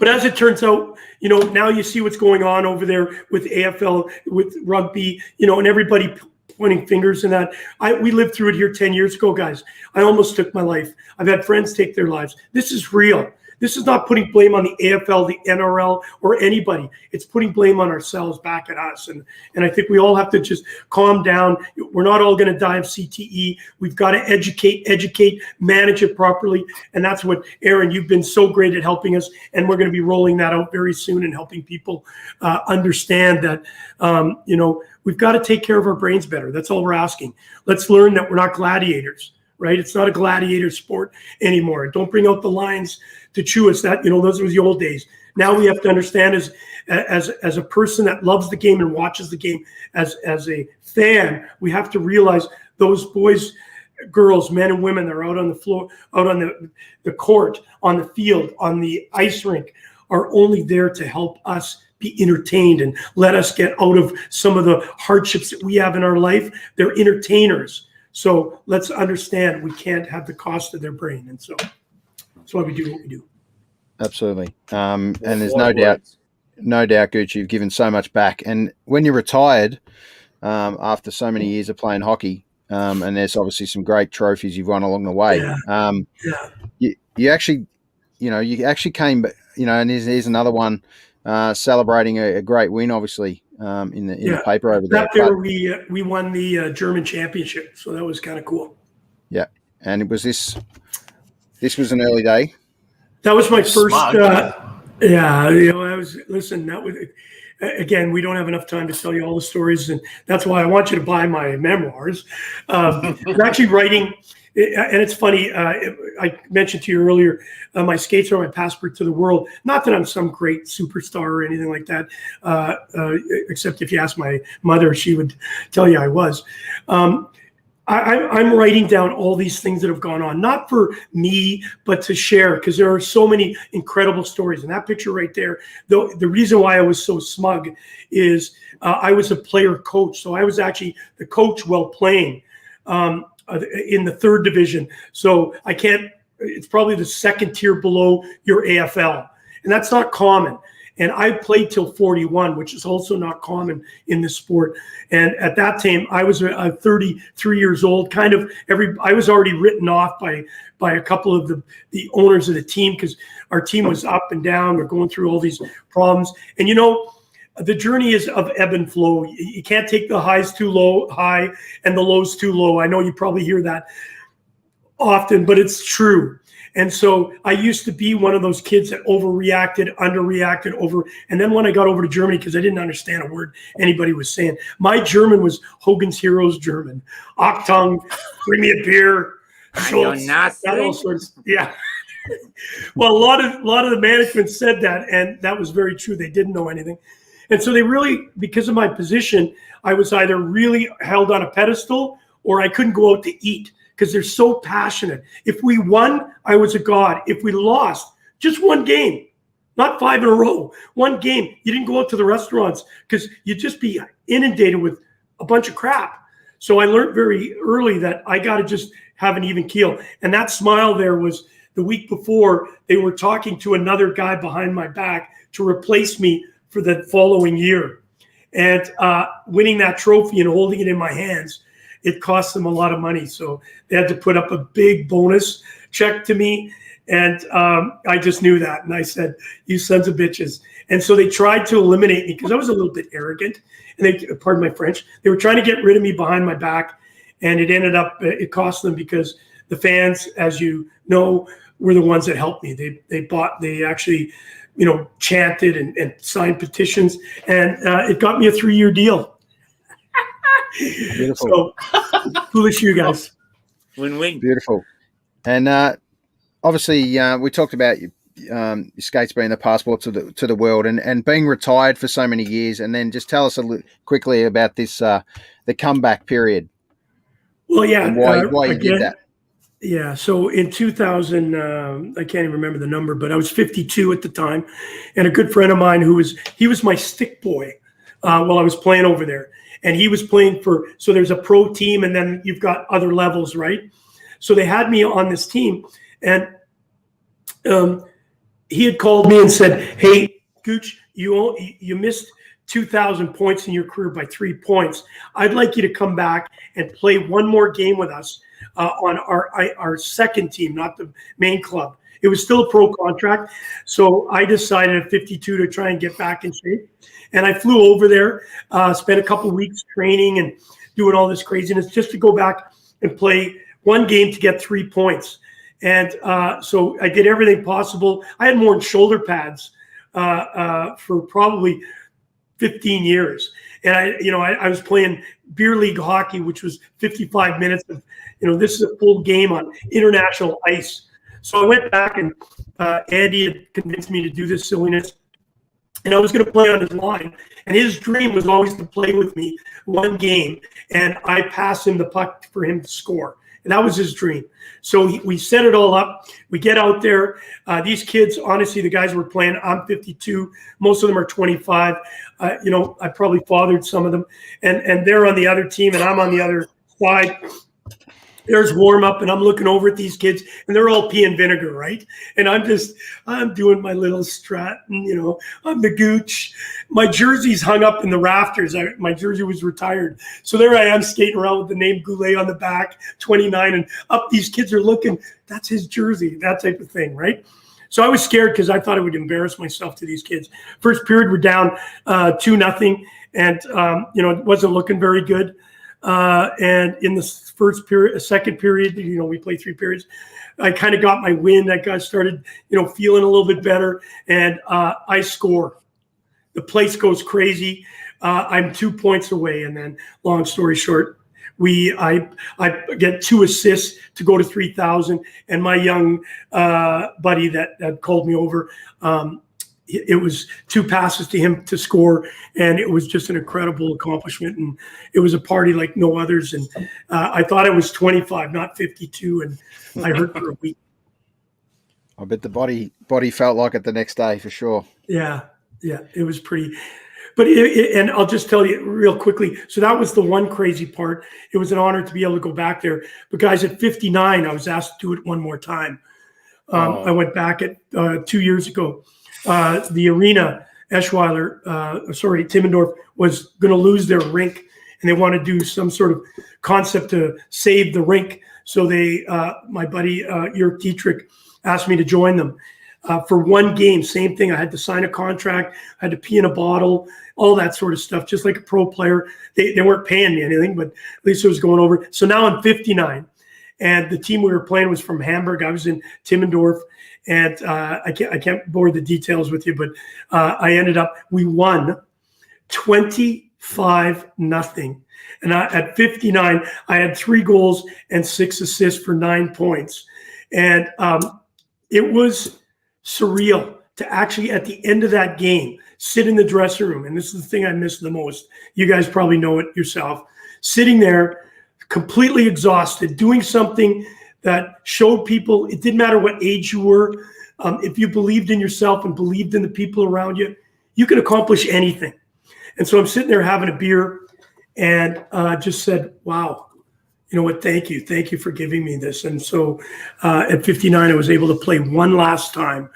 as it turns out, now you see what's going on over there with AFL, with rugby, and everybody pointing fingers and that. We lived through it here 10 years ago, guys. I almost took my life. I've had friends take their lives. This is real. This is not putting blame on the AFL, the NRL, or anybody. It's putting blame on ourselves, back at us. And I think we all have to just calm down. We're not all going to die of CTE. We've got to educate, manage it properly. And that's what, Aaron, you've been so great at helping us. And we're going to be rolling that out very soon and helping people understand that, we've got to take care of our brains better. That's all we're asking. Let's learn that we're not gladiators, right? It's not a gladiator sport anymore. Don't bring out the lions to chew us. That, those were the old days. Now we have to understand as a person that loves the game and watches the game, as a fan, we have to realize those boys, girls, men and women that are out on the floor, out on the court, on the field, on the ice rink, are only there to help us be entertained and let us get out of some of the hardships that we have in our life. They're entertainers. So let's understand we can't have the cost of their brain. And so that's why we do what we do. Absolutely. And there's no doubt, Gouche, you've given so much back. And when you retired, after so many years of playing hockey, and there's obviously some great trophies you've won along the way. You actually came, and here's another one, celebrating a great win, obviously, in the paper over there. That year we won the German championship, so that was kind of cool. Yeah, and it was this was an early day. That was my first. Listen, that was. Again, we don't have enough time to tell you all the stories, and that's why I want you to buy my memoirs. I'm actually writing, and it's funny. I mentioned to you earlier, my skates are my passport to the world. Not that I'm some great superstar or anything like that, except if you ask my mother, she would tell you I was. I'm writing down all these things that have gone on, not for me, but to share, because there are so many incredible stories. And that picture right there, the reason why I was so smug is I was a player coach. So I was actually the coach while playing in the third division. So it's probably the second tier below your AFL. And that's not common. And I played till 41, which is also not common in this sport. And at that time, I was 33 years old. I was already written off by a couple of the owners of the team, because our team was up and down. We're going through all these problems. And the journey is of ebb and flow. You can't take the highs too high and the lows too low. I know you probably hear that often, but it's true. And so I used to be one of those kids that overreacted, underreacted, and then when I got over to Germany, because I didn't understand a word anybody was saying, my German was Hogan's Heroes German. Achtung, bring me a beer. Schultz, all sorts. Yeah. Well, a lot of the management said that, and that was very true. They didn't know anything. And so they really, because of my position, I was either really held on a pedestal or I couldn't go out to eat, because they're so passionate. If we won, I was a god. If we lost, just one game, not 5 in a row, one game, you didn't go out to the restaurants because you'd just be inundated with a bunch of crap. So I learned very early that I got to just have an even keel. And that smile there was the week before they were talking to another guy behind my back to replace me for the following year. And winning that trophy and holding it in my hands, it cost them a lot of money. So they had to put up a big bonus check to me. And I just knew that. And I said, you sons of bitches. And so they tried to eliminate me because I was a little bit arrogant. And they, pardon my French, they were trying to get rid of me behind my back. And it ended up, it cost them because the fans, as you know, were the ones that helped me. They actually, you know, chanted and signed petitions. And it got me a 3-year deal. Beautiful. So, foolish you guys. Win-win. Beautiful. And obviously, we talked about your skates being the passport to the world, and being retired for so many years. And then just tell us quickly about this the comeback period. Well, yeah. And why you did that. Yeah. So in 2000, I can't even remember the number, but I was 52 at the time, and a good friend of mine he was my stick boy while I was playing over there, and he was playing for. So there's a pro team, and then you've got other levels, right? So they had me on this team, and he had called me and said, "Hey, Gouche, you missed 2,000 points in your career by 3 points. I'd like you to come back and play one more game with us on our second team, not the main club." It was still a pro contract. So I decided at 52 to try and get back in shape. And I flew over there, spent a couple of weeks training and doing all this craziness just to go back and play one game to get 3 points. And so I did everything possible. I had worn shoulder pads for probably 15 years. And I was playing beer league hockey, which was 55 minutes of, this is a full game on international ice. So I went back, and Andy had convinced me to do this silliness, and I was going to play on his line. And his dream was always to play with me one game, and I pass him the puck for him to score. And that was his dream. So we set it all up. We get out there. These kids, honestly, the guys were playing. I'm 52. Most of them are 25. I probably fathered some of them. And they're on the other team, and I'm on the other side. There's warm up, and I'm looking over at these kids, and they're all pea and vinegar, right? And I'm doing my little strut, and I'm the Gouche. My jersey's hung up in the rafters. My jersey was retired. So there I am skating around with the name Goulet on the back, 29, and up these kids are looking, that's his jersey, that type of thing, right? So I was scared because I thought I would embarrass myself to these kids. First period, we're down 2-0, and it wasn't looking very good. And in the second period, we play 3 periods. I kind of got my wind. I started, feeling a little bit better, and I score. The place goes crazy. I'm 2 points away, and then, long story short, I get 2 assists to go to 3,000. And my young buddy that called me over, it was 2 passes to him to score, and it was just an incredible accomplishment. And it was a party like no others. And I thought I was 25, not 52, and I hurt for a week. I bet the body felt like it the next day for sure. Yeah, it was pretty. But and I'll just tell you real quickly. So that was the one crazy part. It was an honor to be able to go back there. But guys, at 59, I was asked to do it one more time. I went back at 2 years ago. The arena, Timmendorf was going to lose their rink, and they want to do some sort of concept to save the rink. So my buddy, Jörg Dietrich, asked me to join them for one game. Same thing. I had to sign a contract. I had to pee in a bottle, all that sort of stuff, just like a pro player. They weren't paying me anything, but at least it was going over. So now I'm 59, and the team we were playing was from Hamburg. I was in Timmendorf. And I can't bore the details with you, but we won 25-0. And at 59, I had 3 goals and 6 assists for 9 points. And it was surreal to actually, at the end of that game, sit in the dressing room. And this is the thing I miss the most. You guys probably know it yourself. Sitting there, completely exhausted, doing something that showed people it didn't matter what age you were. If you believed in yourself and believed in the people around you, you could accomplish anything. And so I'm sitting there having a beer, and just said, wow, you know what? Thank you. Thank you for giving me this. And so at 59, I was able to play one last time.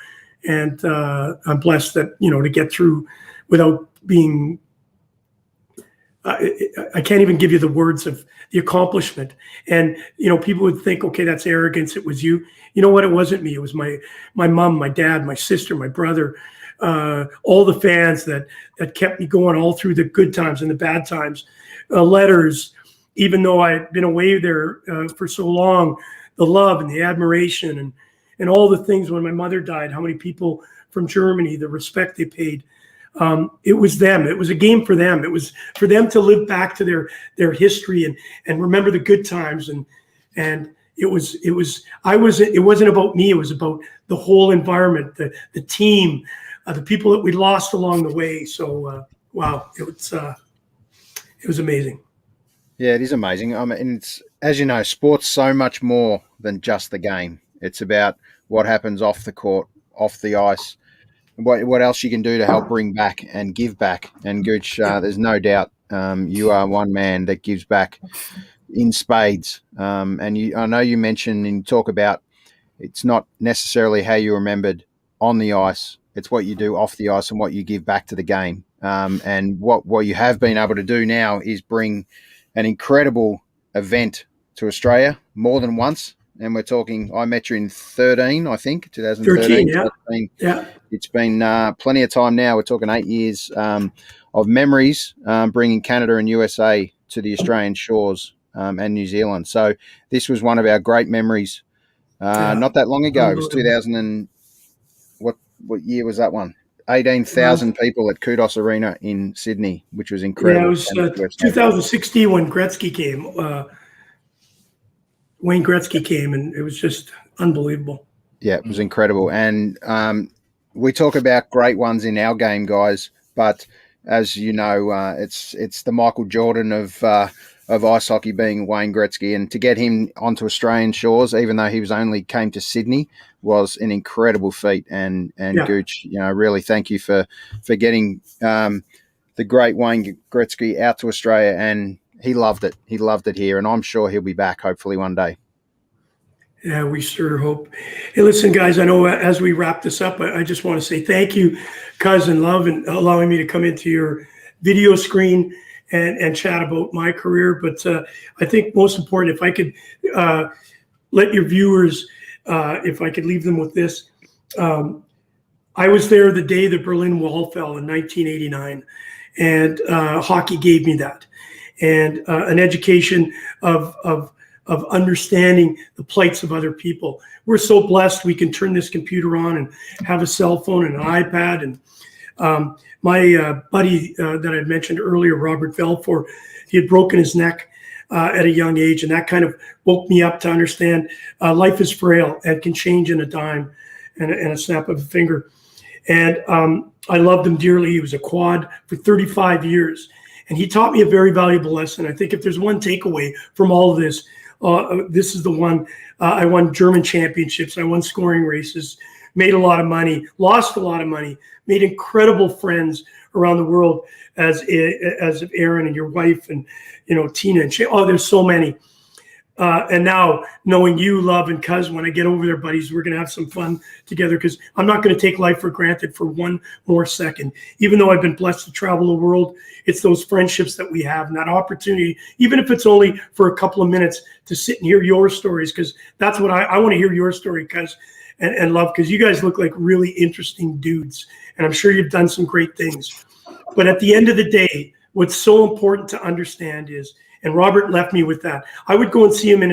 And I'm blessed that, to get through without being I can't even give you the words of the accomplishment. And, people would think, okay, that's arrogance. It was you. You know what? It wasn't me. It was my mom, my dad, my sister, my brother, all the fans that kept me going all through the good times and the bad times. Letters, even though I'd been away there for so long, the love and the admiration and all the things. When my mother died, how many people from Germany, the respect they paid. It was them. It was a game for them. It was for them to live back to their history and remember the good times. And it wasn't about me. It was about the whole environment, the team, the people that we lost along the way. So wow, it was amazing. Yeah, it is amazing. I mean, it's, as you know, sport's so much more than just the game. It's about what happens off the court, off the ice, what else you can do to help bring back and give back. And Gouche, there's no doubt you are one man that gives back in spades. And I know you mentioned and talk about it's not necessarily how you remembered on the ice. It's what you do off the ice and what you give back to the game. And what you have been able to do now is bring an incredible event to Australia more than once. And we're talking, I met you in 13, I think, 2013. 13, yeah. It's been plenty of time now. We're talking 8 years of memories, bringing Canada and USA to the Australian shores and New Zealand. So this was one of our great memories not that long ago. It was 2000 and what year was that one? 18,000 people at Kudos Arena in Sydney, which was incredible. Yeah, it was 2016 when Gretzky came. Wayne Gretzky came, and it was just unbelievable. Yeah, it was incredible. And we talk about great ones in our game, guys, but as you know, it's the Michael Jordan of ice hockey being Wayne Gretzky, and to get him onto Australian shores, even though he was only came to Sydney, was an incredible feat. And Gouche, really thank you for getting the great Wayne Gretzky out to Australia, and he loved it. He loved it here, and I'm sure he'll be back hopefully one day. Yeah, we sure hope. Hey, listen, guys, I know as we wrap this up, I just want to say thank you, Cousin Love, and allowing me to come into your video screen and chat about my career. But I think most important, if I could let your viewers, if I could leave them with this. I was there the day the Berlin Wall fell in 1989, and hockey gave me that. And an education of understanding the plights of other people. We're so blessed we can turn this computer on and have a cell phone and an iPad. And my buddy that I mentioned earlier, Robert Velfor, he had broken his neck at a young age, and that kind of woke me up to understand life is frail and can change in a dime and a snap of a finger. And I loved him dearly. He was a quad for 35 years. And he taught me a very valuable lesson. I think if there's one takeaway from all of this, this is the one. I won German championships. I won scoring races, made a lot of money, lost a lot of money, made incredible friends around the world as Aaron and your wife and, Tina and Shay. Oh, there's so many. And now knowing you, Love, and Cuz, when I get over there, buddies, we're going to have some fun together, because I'm not going to take life for granted for one more second. Even though I've been blessed to travel the world, it's those friendships that we have and that opportunity, even if it's only for a couple of minutes, to sit and hear your stories, because that's what I want to hear your story, Cuz and Love, because you guys look like really interesting dudes. And I'm sure you've done some great things. But at the end of the day, what's so important to understand is, and Robert left me with that, I would go and see him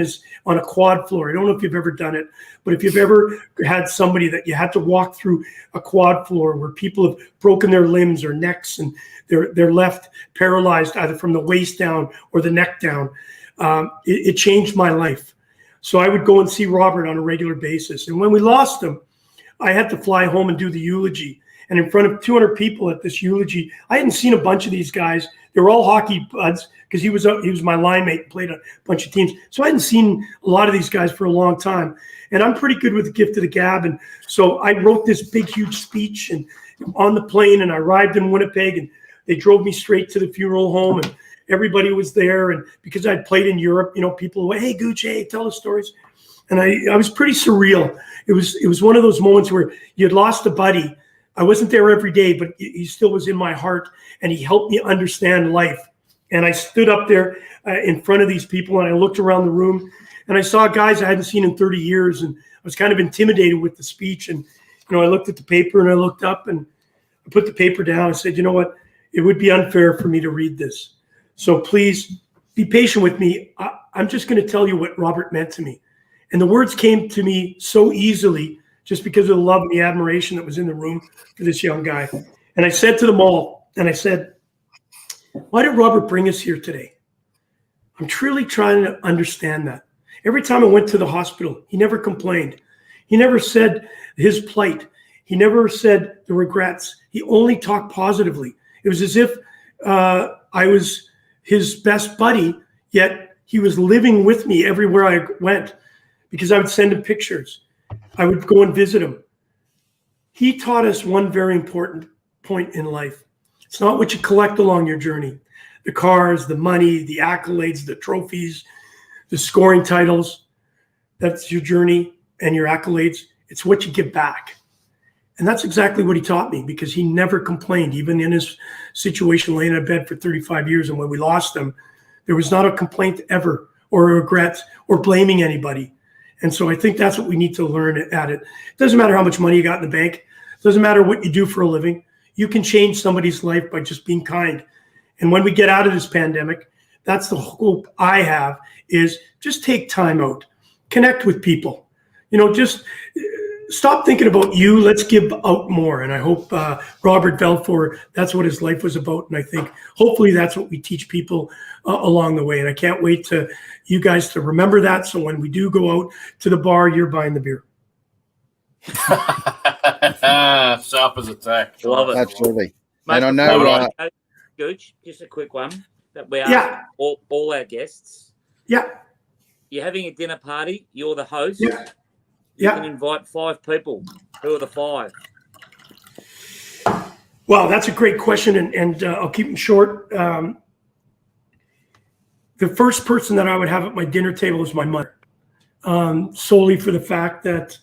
on a quad floor. I don't know if you've ever done it, but if you've ever had somebody that you had to walk through a quad floor where people have broken their limbs or necks and they're left paralyzed either from the waist down or the neck down, it changed my life. So I would go and see Robert on a regular basis. And when we lost him, I had to fly home and do the eulogy. And in front of 200 people at this eulogy, I hadn't seen a bunch of these guys. They were all hockey buds, because he was my line mate and played a bunch of teams. So I hadn't seen a lot of these guys for a long time. And I'm pretty good with the gift of the gab. And so I wrote this big, huge speech and on the plane, and I arrived in Winnipeg, and they drove me straight to the funeral home, and everybody was there. And because I'd played in Europe, people were, hey, Gouche, hey, tell us stories. And I was pretty surreal. It was one of those moments where you'd lost a buddy. I wasn't there every day, but he still was in my heart, and he helped me understand life. And I stood up there in front of these people, and I looked around the room, and I saw guys I hadn't seen in 30 years, and I was kind of intimidated with the speech. And, I looked at the paper, and I looked up, and I put the paper down. I said, you know what? It would be unfair for me to read this. So please be patient with me. I'm just going to tell you what Robert meant to me. And the words came to me so easily just because of the love and the admiration that was in the room for this young guy. And I said to them all, and I said, why did Robert bring us here today? I'm truly trying to understand that. Every time I went to the hospital, he never complained. He never said his plight. He never said the regrets. He only talked positively. It was as if I was his best buddy, yet he was living with me everywhere I went because I would send him pictures. I would go and visit him. He taught us one very important point in life. It's not what you collect along your journey. The cars, the money, the accolades, the trophies, the scoring titles. That's your journey and your accolades. It's what you give back. And that's exactly what he taught me, because he never complained, even in his situation laying in bed for 35 years. And when we lost him, there was not a complaint ever, or a regret, or blaming anybody. And so I think that's what we need to learn at it. It doesn't matter how much money you got in the bank. It doesn't matter what you do for a living. You can change somebody's life by just being kind. And when we get out of this pandemic, that's the hope I have, is just take time out, connect with people. Just stop thinking about you. Let's give out more. And I hope Robert Belfour, that's what his life was about. And I think hopefully that's what we teach people along the way. And I can't wait to you guys to remember that. So when we do go out to the bar, you're buying the beer. Sharp as a tack. Love it. Absolutely. Mate, And I know, Gouche, just a quick one that we ask all our guests. Yeah. You're having a dinner party. You're the host. Yeah. You can invite 5 people. Who are the 5? Well, that's a great question, and I'll keep them short. The first person that I would have at my dinner table is my mother, solely for the fact that,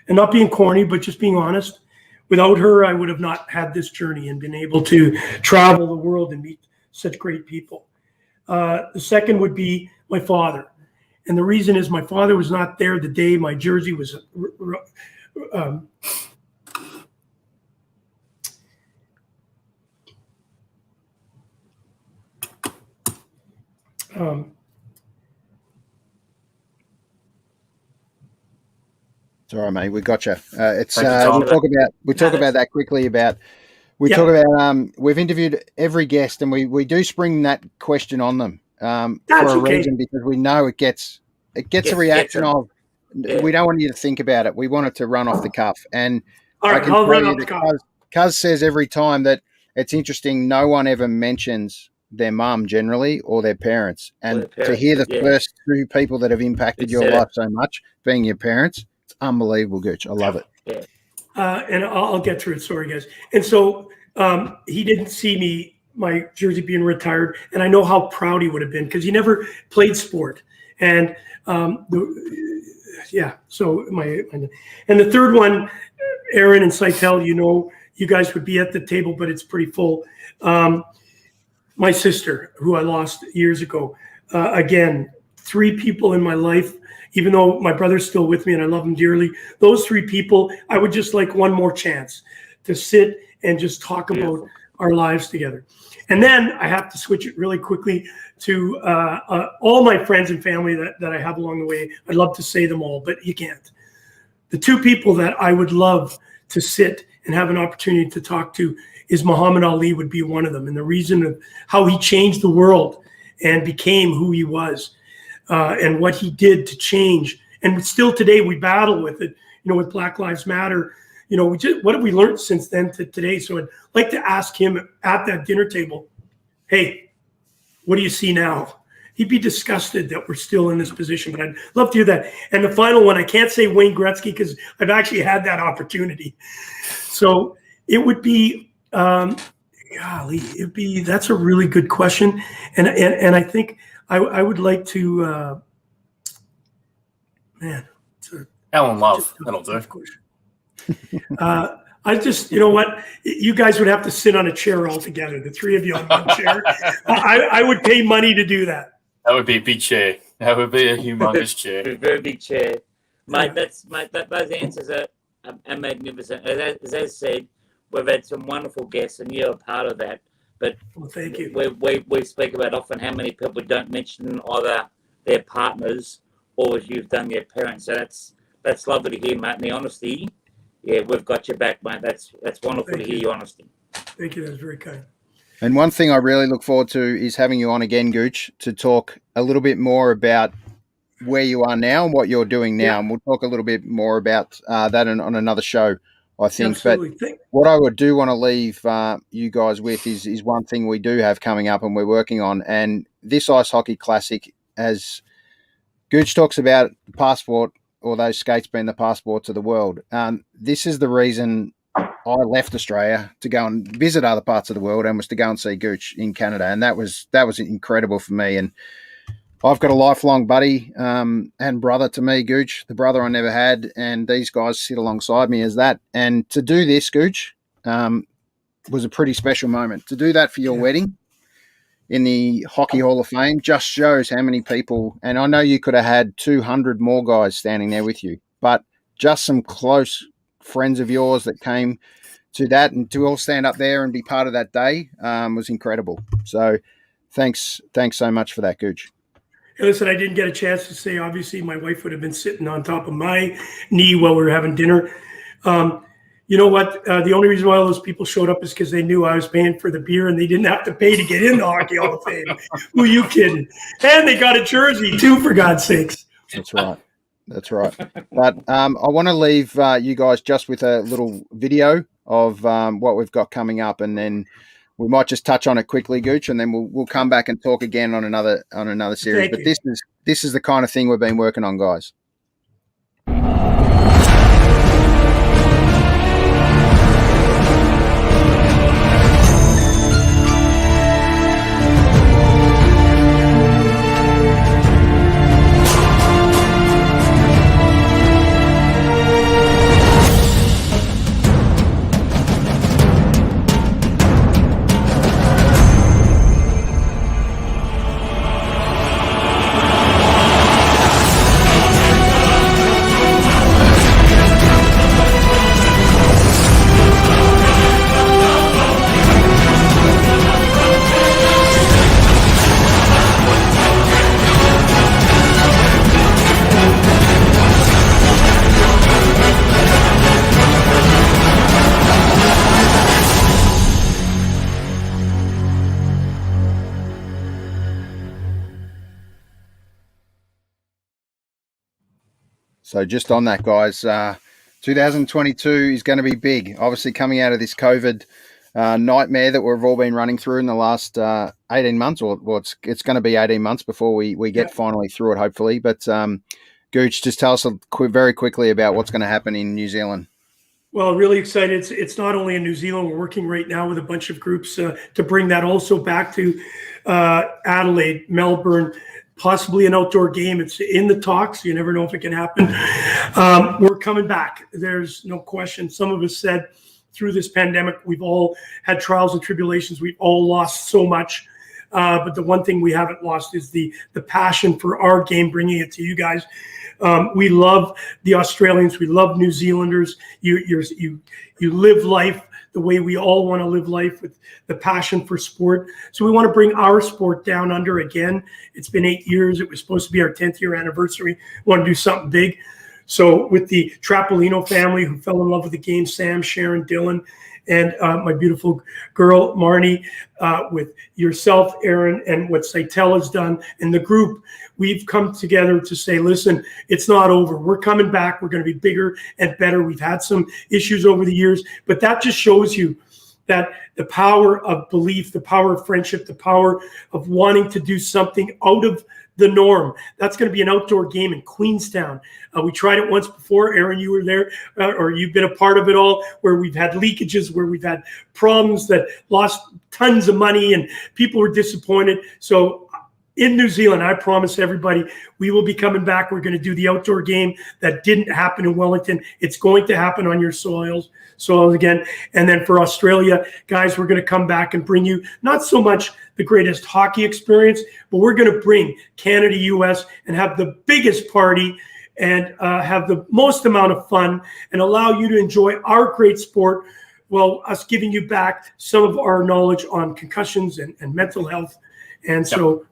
and not being corny, but just being honest, without her, I would have not had this journey and been able to travel the world and meet such great people. The second would be my father. And the reason is my father was not there the day my jersey was it's all right, mate. We got you. It's Thank you, Tom. we talk about that quickly. Talk about we've interviewed every guest, and we do spring that question on them for a reason, because we know it gets a reaction of we don't want you to think about it. We want it to run off the cuff. And all right, I'll run off the cuff. Cuz says every time that it's interesting. No one ever mentions their mum generally, or their parents, and to hear the first 2 people that have impacted your life so much being your parents. Unbelievable, Gouche. I love it. And I'll get through it. Sorry, guys. And so he didn't see my jersey being retired, and I know how proud he would have been, because he never played sport. And so and the third one, Aaron and Seitel, you guys would be at the table, but it's pretty full. My sister, who I lost years ago. Again, 3 people in my life. Even though my brother's still with me and I love him dearly, those 3 people, I would just like one more chance to sit and just talk about our lives together. And then I have to switch it really quickly to all my friends and family that I have along the way. I'd love to say them all, but you can't. The 2 people that I would love to sit and have an opportunity to talk to is Muhammad Ali would be one of them. And the reason of how he changed the world and became who he was. And what he did to change. And still today we battle with it, with Black Lives Matter. What have we learned since then to today? So I'd like to ask him at that dinner table, hey, what do you see now? He'd be disgusted that we're still in this position, but I'd love to hear that. And the final one, I can't say Wayne Gretzky because I've actually had that opportunity. So it would be, that's a really good question. And I think I would like to, Alan Love, that'll do. I just, you know what? You guys would have to sit on a chair all together, the three of you on one chair. I would pay money to do that. That would be a big chair. That would be a humongous chair. A very big chair. Mate, those answers are magnificent. As I said, we've had some wonderful guests, and you're a part of that. But well, thank you. We speak about often how many people don't mention either their partners or as you've done their parents. So that's lovely to hear, mate. And the honesty, yeah, we've got your back, mate. That's wonderful to hear your honesty. Thank you. That's very kind. And one thing I really look forward to is having you on again, Gouche, to talk a little bit more about where you are now and what you're doing now. Yeah. And we'll talk a little bit more about that on another show, I think. Absolutely. But what I do want to leave you guys with is one thing we do have coming up and we're working on. And this Ice Hockey Classic, as Gouche talks about the passport, or those skates being the passport to the world. This is the reason I left Australia to go and visit other parts of the world, and was to go and see Gouche in Canada. And that was incredible for me. And I've got a lifelong buddy and brother to me, Gouche, the brother I never had. And these guys sit alongside me as that. And to do this, Gouche, was a pretty special moment. To do that for your wedding in the Hockey Hall of Fame just shows how many people, and I know you could have had 200 more guys standing there with you, but just some close friends of yours that came to that, and to all stand up there and be part of that day was incredible. So thanks so much for that, Gouche. Hey, listen, I didn't get a chance to say, obviously my wife would have been sitting on top of my knee while we were having dinner. You know what? The only reason why all those people showed up is because they knew I was paying for the beer, and they didn't have to pay to get in the Hockey Hall of Fame. Who are you kidding? And they got a jersey too, for God's sakes. That's right. But I want to leave you guys just with a little video of what we've got coming up, and then we might just touch on it quickly, Gouche, and then we'll come back and talk again on another series. But this is the kind of thing we've been working on, guys. So just on that, guys, 2022 is going to be big. Obviously, coming out of this COVID nightmare that we've all been running through in the last 18 months, or it's going to be 18 months before we get finally through it, hopefully. But Gouche, just tell us very quickly about what's going to happen in New Zealand. Well, really excited. It's not only in New Zealand. We're working right now with a bunch of groups to bring that also back to Adelaide, Melbourne, possibly an outdoor game. It's in the talks. You never know if it can happen. We're coming back. There's no question. Some of us said through this pandemic, we've all had trials and tribulations. We've all lost so much. But the one thing we haven't lost is the passion for our game, bringing it to you guys. We love the Australians. We love New Zealanders. You live life the way we all want to live life, with the passion for sport. So we want to bring our sport down under again. It's been 8 years. It was supposed to be our 10th year anniversary. We want to do something big. So with the Trapolino family who fell in love with the game, Sam, Sharon, Dylan, and my beautiful girl, Marnie, with yourself, Aaron, and what Saitel has done, and the group, we've come together to say, listen, it's not over. We're coming back. We're going to be bigger and better. We've had some issues over the years, but that just shows you that the power of belief, the power of friendship, the power of wanting to do something out of the norm. That's going to be an outdoor game in Queenstown. We tried it once before. Aaron, you were there, or you've been a part of it all, where we've had leakages, where we've had problems that lost tons of money and people were disappointed. So in New Zealand. I promise everybody we will be coming back. We're going to do the outdoor game that didn't happen in Wellington. It's going to happen on your soils again. And then for Australia, guys, we're going to come back and bring you not so much the greatest hockey experience, but we're going to bring Canada, US, and have the biggest party and have the most amount of fun and allow you to enjoy our great sport while us giving you back some of our knowledge on concussions and mental health. And so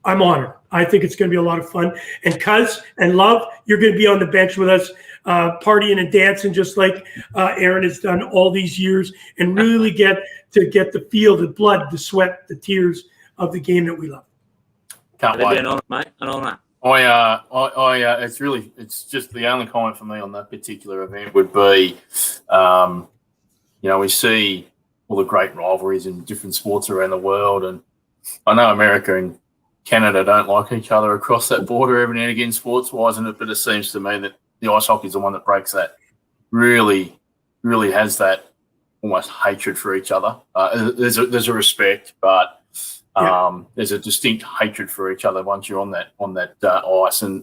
I'm honored. I think it's going to be a lot of fun. And Cuz and Love, you're going to be on the bench with us, partying and dancing just like Aaron has done all these years, and really get the feel, the blood, the sweat, the tears of the game that we love. Can't wait. An honor, mate. An honor. It's just the only comment for me on that particular event would be, we see all the great rivalries in different sports around the world, and I know America and Canada don't like each other across that border every now and again, sports-wise, but it seems to me that the ice hockey is the one that breaks that. Really, really has that almost hatred for each other. There's a respect, but there's a distinct hatred for each other once you're on that ice. And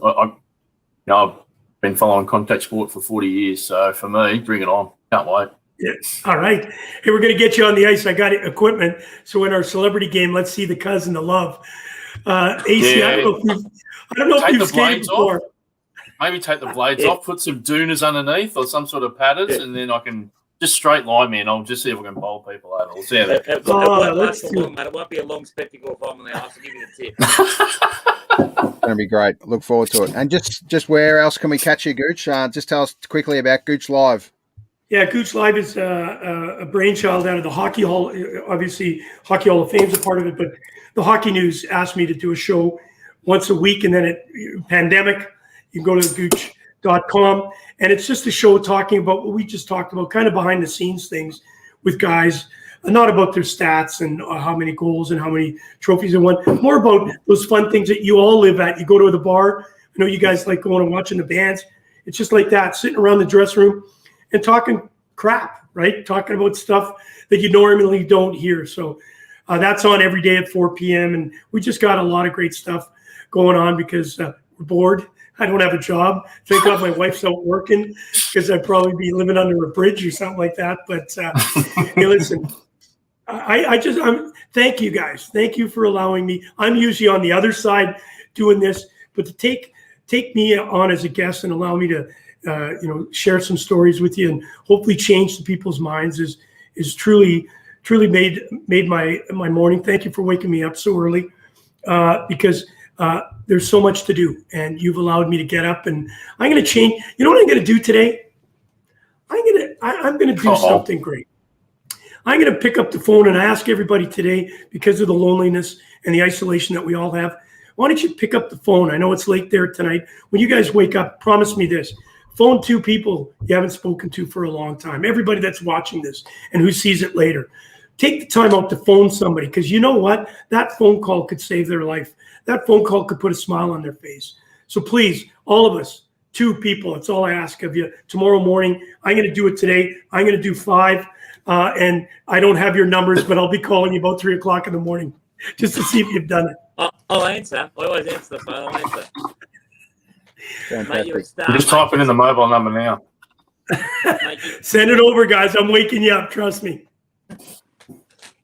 I've been following contact sport for 40 years, so for me, bring it on. Can't wait. Yeah. All right. Hey, we're going to get you on the ice. I got equipment. So in our celebrity game, let's see the Cuz and the Love. AC, I don't know if you've skated before. Maybe take the blades off, put some doonas underneath or some sort of padders, and then I can just straight line me, and I'll just see if I can bowl people over. We'll see how that. It won't be a long spectacle if I'm on the ice. I'll give you the tip. It's going to be great. Look forward to it. And just where else can we catch you, Gooch? Just tell us quickly about Gooch Live. Yeah, Gouche Live is a brainchild out of the Hockey Hall. Obviously, Hockey Hall of Fame is a part of it, but the Hockey News asked me to do a show once a week, and then pandemic, you can go to Gouche.com, and it's just a show talking about what we just talked about, kind of behind the scenes things with guys, not about their stats and how many goals and how many trophies they won, more about those fun things that you all live at. You go to the bar. I know you guys like going and watching the bands. It's just like that, sitting around the dressing room and talking crap, right? Talking about stuff that you normally don't hear. So that's on every day at 4 p.m. And we just got a lot of great stuff going on because we're bored. I don't have a job. Thank God my wife's out working because I'd probably be living under a bridge or something like that. But hey, listen, I'm thank you guys. Thank you for allowing me. I'm usually on the other side doing this, but to take me on as a guest and allow me to share some stories with you and hopefully change the people's minds is truly made my morning. Thank you for waking me up so early because there's so much to do, and you've allowed me to get up, and I'm going to change. You know what I'm going to do today? I'm going to do something great. I'm going to pick up the phone and ask everybody today, because of the loneliness and the isolation that we all have, why don't you pick up the phone? I know it's late there tonight. When you guys wake up, promise me this. Phone 2 people you haven't spoken to for a long time. Everybody that's watching this and who sees it later. Take the time out to phone somebody, because you know what? That phone call could save their life. That phone call could put a smile on their face. So please, all of us, 2 people, that's all I ask of you. Tomorrow morning, I'm going to do it today. I'm going to do 5. And I don't have your numbers, but I'll be calling you about 3 o'clock in the morning just to see if you've done it. I'll answer. I always answer the phone. I'll answer. Mate, you're a star, just type in the mobile number now. Send it over, guys. I'm waking you up. Trust me.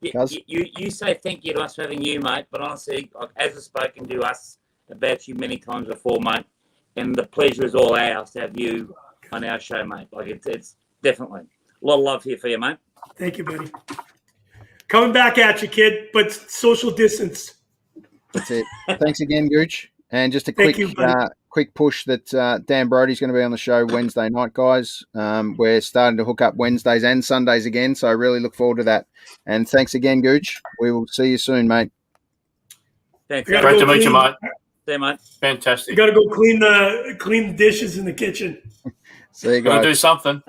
You say thank you to us for having you, mate. But honestly, as I've spoken to us about you many times before, mate, and the pleasure is all ours to have you on our show, mate. Like it's definitely a lot of love here for you, mate. Thank you, buddy. Coming back at you, kid, but social distance. That's it. Thanks again, Gooch. And just a quick push that Dan Brody's going to be on the show Wednesday night, guys. We're starting to hook up Wednesdays and Sundays again, so I really look forward to that. And thanks again, Gooch. We will see you soon, mate. Thanks. Great to meet you, mate. See you, mate. Fantastic. You got to go clean the dishes in the kitchen. See you guys. Got to do something.